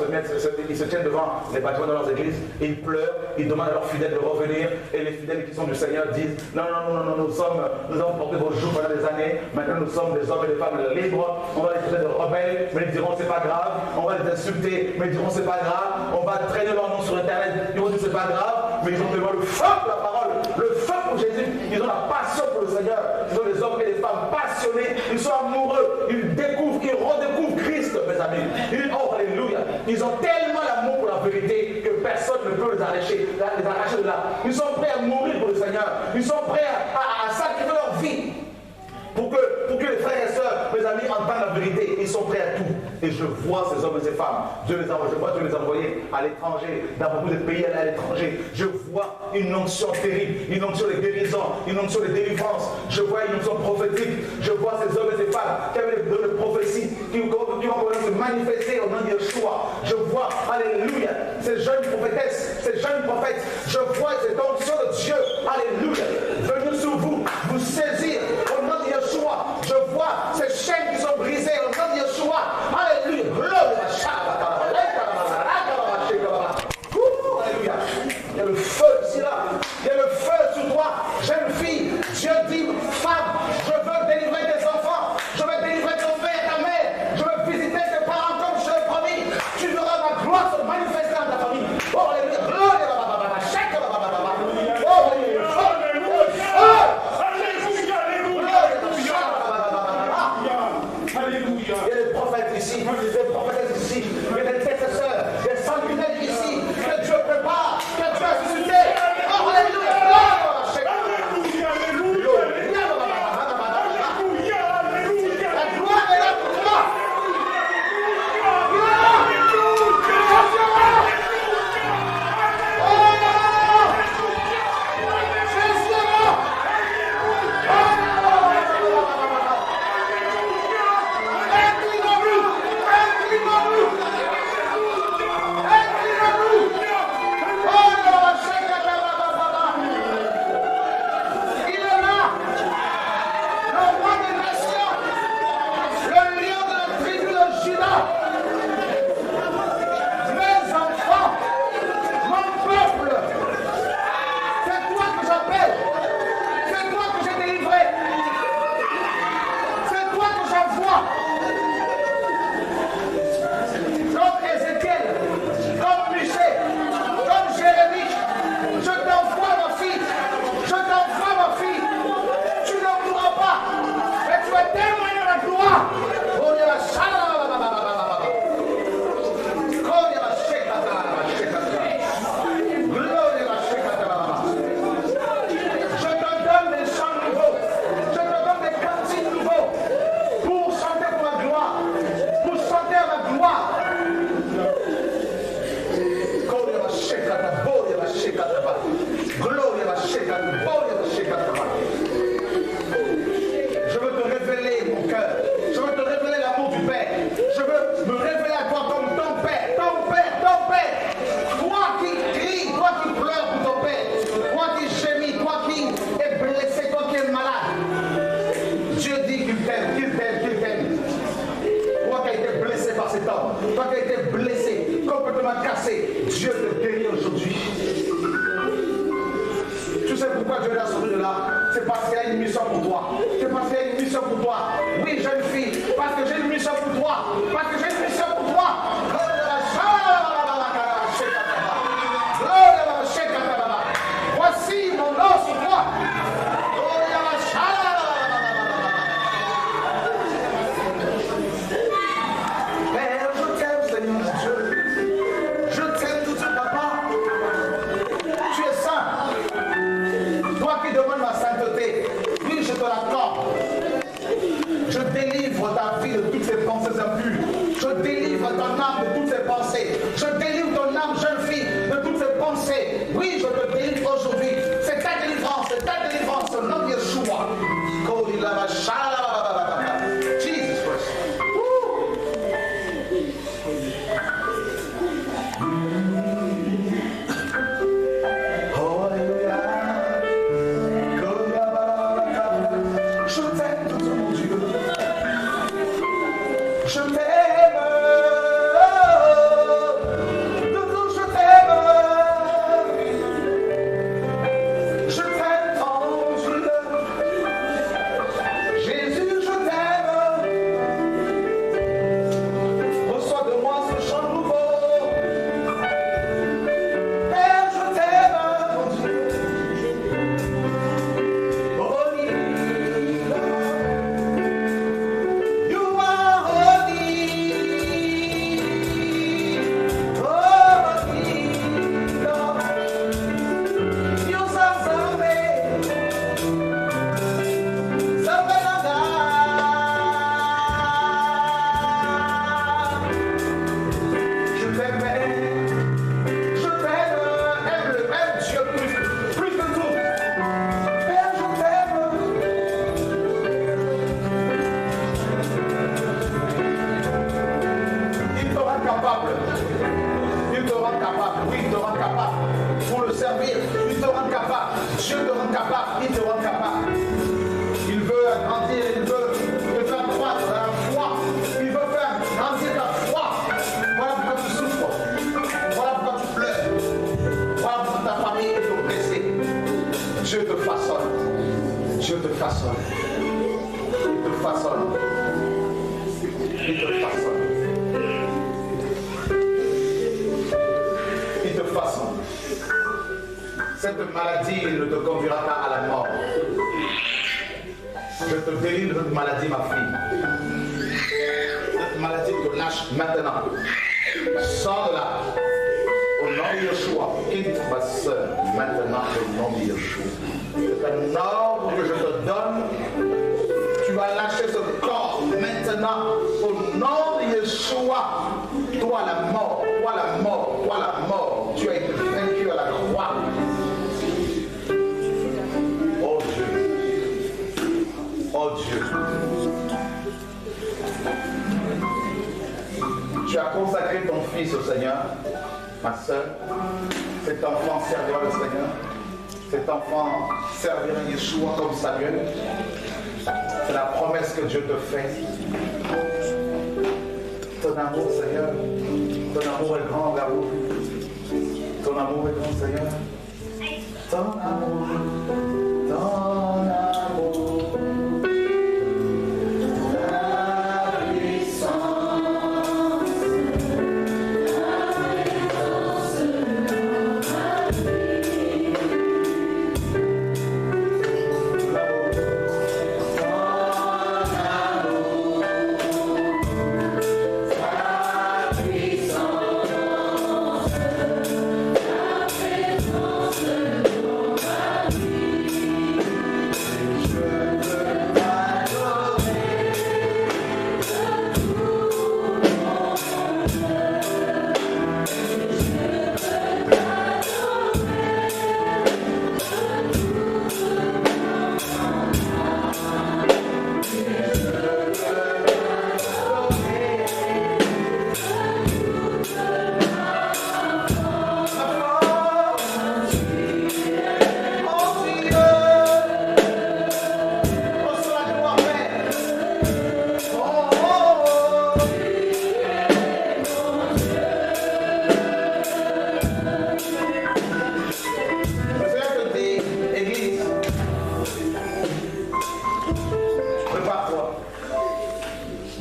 ils se tiennent devant les bâtiments de leurs églises, ils pleurent, ils demandent à leurs fidèles de revenir, et les fidèles qui sont du Seigneur disent non, nous avons porté vos jours pendant des années, maintenant nous sommes des hommes et des femmes libres, on va les traiter de rebelles, mais ils diront c'est pas grave, on va les insulter, mais ils diront c'est pas grave, on va traîner leur nom sur internet, ils vont dire c'est pas grave, mais ils ont tellement le feu pour la parole, le feu pour Jésus, ils ont la passion pour le Seigneur, ils sont des hommes et des femmes passionnés, ils sont amoureux, ils découvrent, ils redécouvrent Christ, mes amis. Oh, alléluia. Ils ont tellement l'amour pour la vérité que personne ne peut les arracher de là. Ils sont prêts à mourir pour le Seigneur. Ils sont prêts à sacrifier leur vie pour que les frères et sœurs, mes amis, entendent la vérité. Ils sont prêts à tout. Et je vois ces hommes et ces femmes. Je vois Dieu les envoyer à l'étranger, dans beaucoup de pays à l'étranger. Je vois une onction terrible, une onction de guérison, une onction de délivrance. Je vois une onction prophétique. Je vois ces hommes et ces femmes qui avaient des prophéties, qui vont se manifester au nom de Yeshua. Je vois, alléluia, ces jeunes prophétesses, ces jeunes prophètes. Je vois cette onction de Dieu, alléluia, venue sur vous, vous saisir au nom de Yeshua. Je vois ces chaînes qui sont brisées au nom de Yeshua. Alléluia. Alléluia. Il y a le feu ici là. Il y a le feu sur toi. Jeune fille, Dieu dit, femme, je veux délivrer tes enfants. Je veux délivrer ton père et ta mère. Je veux visiter tes parents comme je l'ai promis. Tu verras ma gloire se manifester dans ta famille. Oh, alléluia. Il y a des prophètes ici, des prophétesses ici, il y a des intercesseurs, des sanguinaires ici, que Dieu prépare, que Dieu a suscité. Oh, alléluia! La gloire est là pour toi! Je veux te révéler mon cœur. Je veux te révéler l'amour du Père. Je veux me révéler à toi comme ton Père. Ton Père, ton Père. Toi qui cries, toi qui pleures pour ton Père. Toi qui gémis, toi qui es blessé, toi qui es malade. Dieu dit qu'il t'aime, qu'il t'aime, qu'il t'aime. Toi qui as été blessé par cet homme. Toi qui as été blessé, complètement cassé. Dieu te guérit aujourd'hui. Tu sais pourquoi Dieu l'a sauvé de là? C'est parce qu'il y a une mission pour toi. C'est parce qu'il y a une mission pour toi. Oui, jeune fille, parce que j'ai une mission pour toi. Parce que j'ai une mission pour toi. Voici mon nom sur toi. Père, je t'aime, Seigneur Dieu. Je t'aime tout de suite, papa. Tu es saint. Toi qui demandes ma sainteté, oui, je te l'accorde. Je délivre ta vie de toutes ces pensées impures. Je t'aime, tout mon Dieu. Je t'aime. Tout, je t'aime. Je t'aime, mon Dieu. Jésus, je t'aime. Reçois de moi ce chant nouveau. Père, je t'aime, mon Dieu. Holy Lord, you are holy. Holy Lord, you are something. Je t'aime, aime Dieu plus que tout. Père, je t'aime. Il te rend capable. Il te rend capable. Oui, il te rend capable. Pour le servir, il te rend capable. Dieu te rend capable. Il te rend capable. Il veut grandir, il veut te faire croître dans la foi. Il veut faire grandir ta foi. Voilà pourquoi tu souffres. Voilà pourquoi tu pleures. Voilà pourquoi ta famille est oppressée. Dieu te façonne. Dieu te façonne. Il te façonne. Il te façonne. Il te façonne. Cette maladie ne te conduira pas à la mort. Je te délivre de cette maladie, ma fille. Cette maladie te lâche maintenant. Sors de là. Au nom de Yeshua. Quitte ma soeur maintenant au nom de Yeshua. C'est un ordre que je te donne. Tu vas lâcher ce corps maintenant au nom de Yeshua. Toi la mort, toi la mort, toi la mort. Tu as été vaincu à la croix. Oh Dieu. Oh Dieu. Tu as consacré ton fils au Seigneur, ma soeur. Cet enfant servira le Seigneur. Cet enfant servira Yeshua comme Samuel. C'est la promesse que Dieu te fait. Ton amour, Seigneur, ton amour est grand vers vous. Ton amour est grand, Seigneur. Ton amour, ton amour.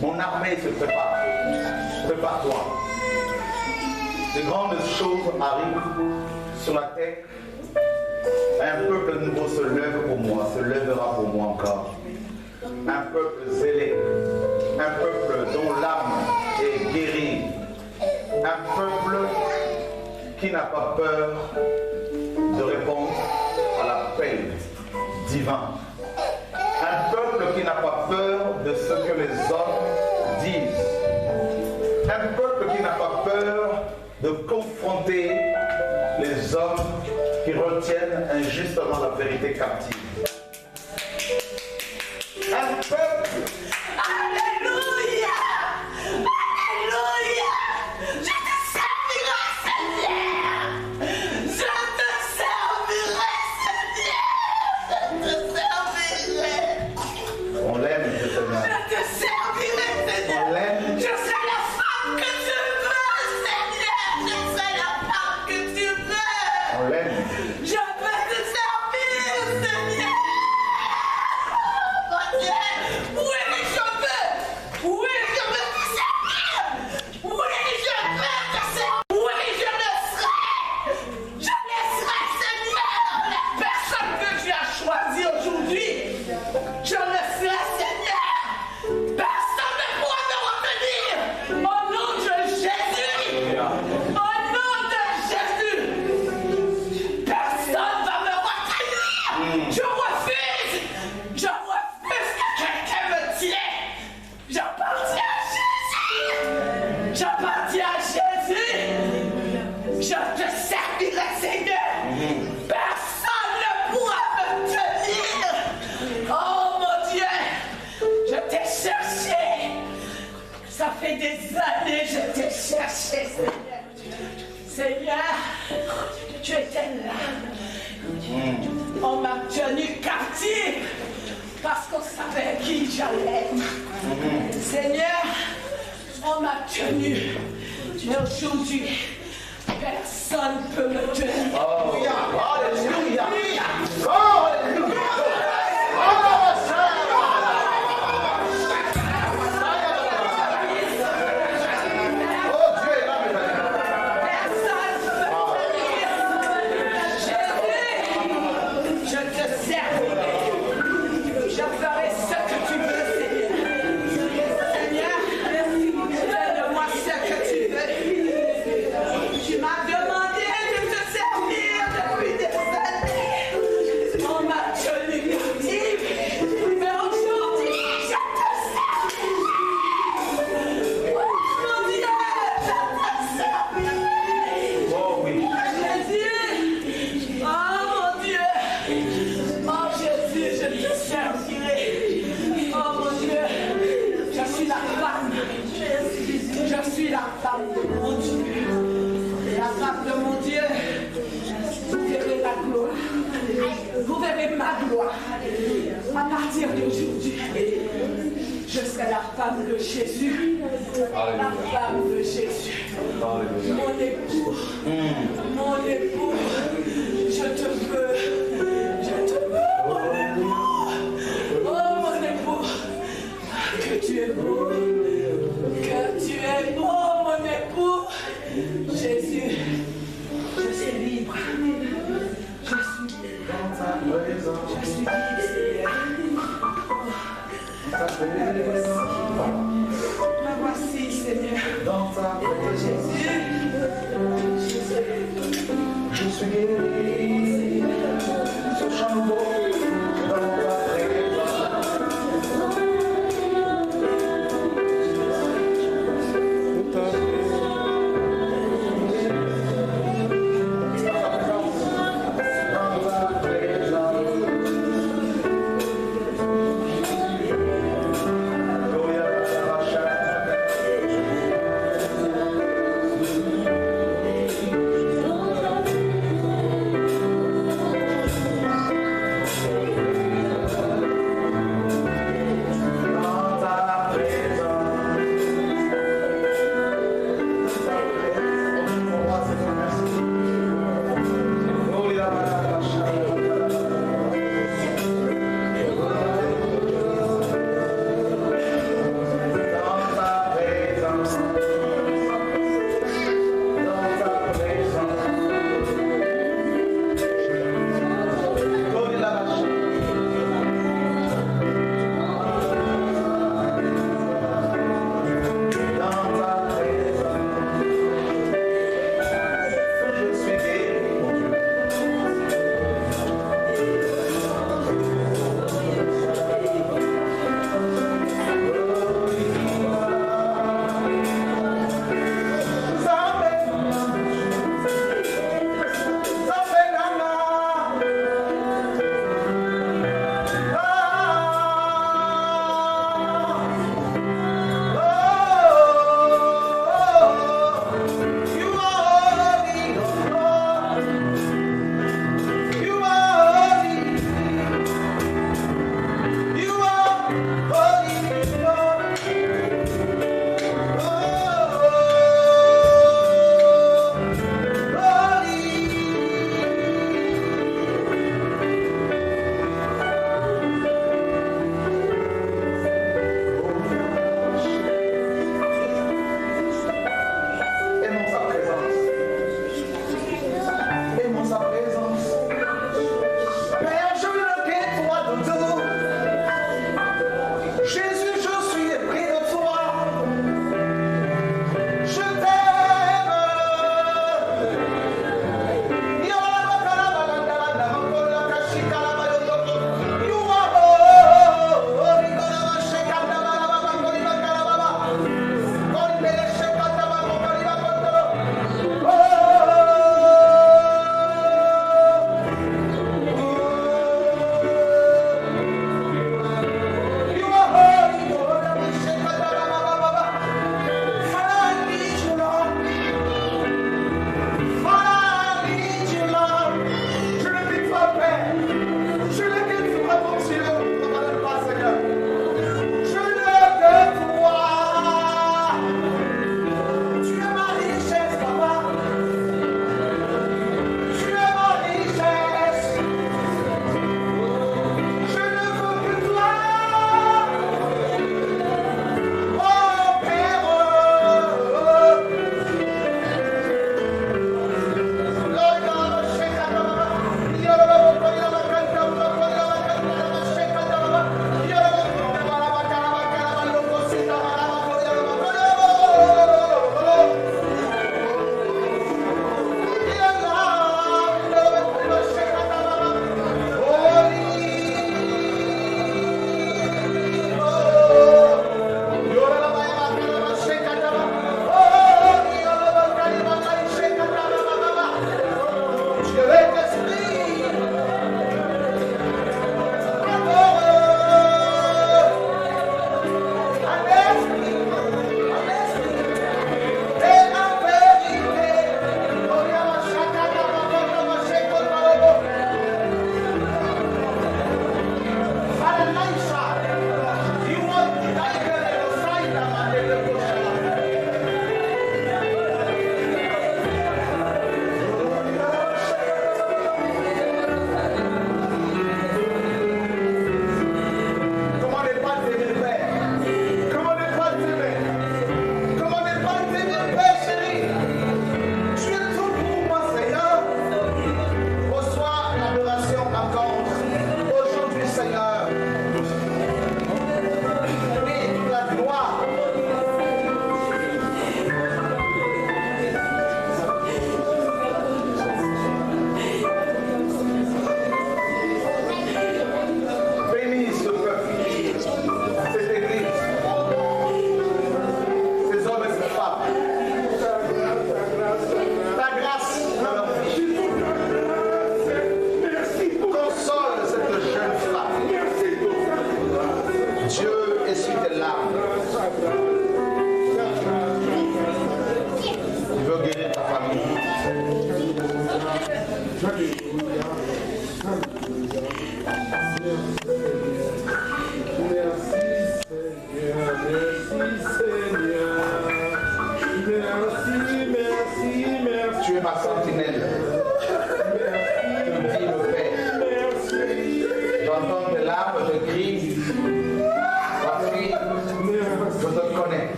Mon armée se prépare. Prépare-toi. De grandes choses arrivent sur la terre. Un peuple nouveau se lève pour moi, se lèvera pour moi encore. Un peuple zélé. Un peuple dont l'âme est guérie. Un peuple qui n'a pas peur de répondre à l'appel divin. Un peuple qui n'a pas peur de ce que les hommes disent. Un peuple qui n'a pas peur de confronter les hommes qui retiennent injustement la vérité captive. Un peuple. Alléluia! Alléluia! Je te servirai, Seigneur! Je te servirai, Seigneur! Je te servirai! tenu captif parce qu'on savait qui j'allais être. Seigneur, on m'a tenu, mais aujourd'hui, personne ne peut me tenir. Alléluia. Vous verrez ma gloire. À partir d'aujourd'hui, je serai la femme de Jésus. La femme de Jésus. Mon époux. Mon époux. Je te veux. Je te veux, mon époux. Oh, mon époux. Que tu es beau. Que tu es beau, mon époux. Jésus. Je suis libre. Je suis libre, me voici, Seigneur. Jésus, je suis guéri.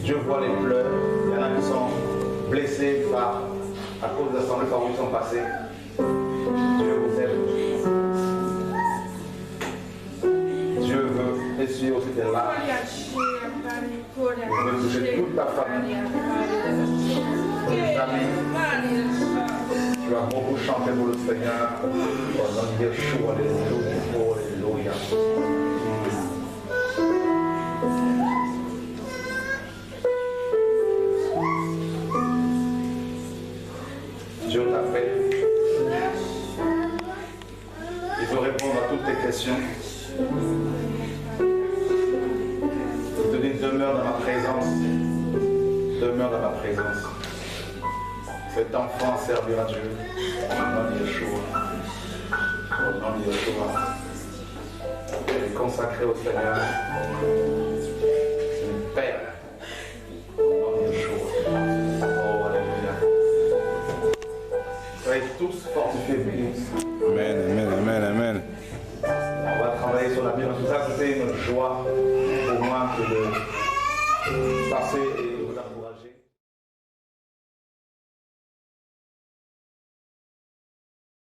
Dieu voit les pleurs. Il y en a qui sont blessés à cause de l'assemblée par où ils sont passés. Dieu vous aime. Dieu veut essuyer aussi tes larmes. Il veut toucher toute ta famille. Tes amis. Tu vas beaucoup chanter pour le Seigneur. Au nom de Yeshua, alléluia. Dieu t'appelle. Il veut répondre à toutes tes questions. Il te dit, demeure dans ma présence. Demeure dans ma présence. Cet enfant servira Dieu. Au nom de Yeshua. Au nom de Yeshua. Elle est consacrée au Seigneur. C'est une perle. Au nom de Yeshua. Oh, alléluia. Soyez tous fortifiés, bénis. Amen, amen, amen, amen. On va travailler sur la Bible. Tout ça, c'était une joie pour moi que de passer.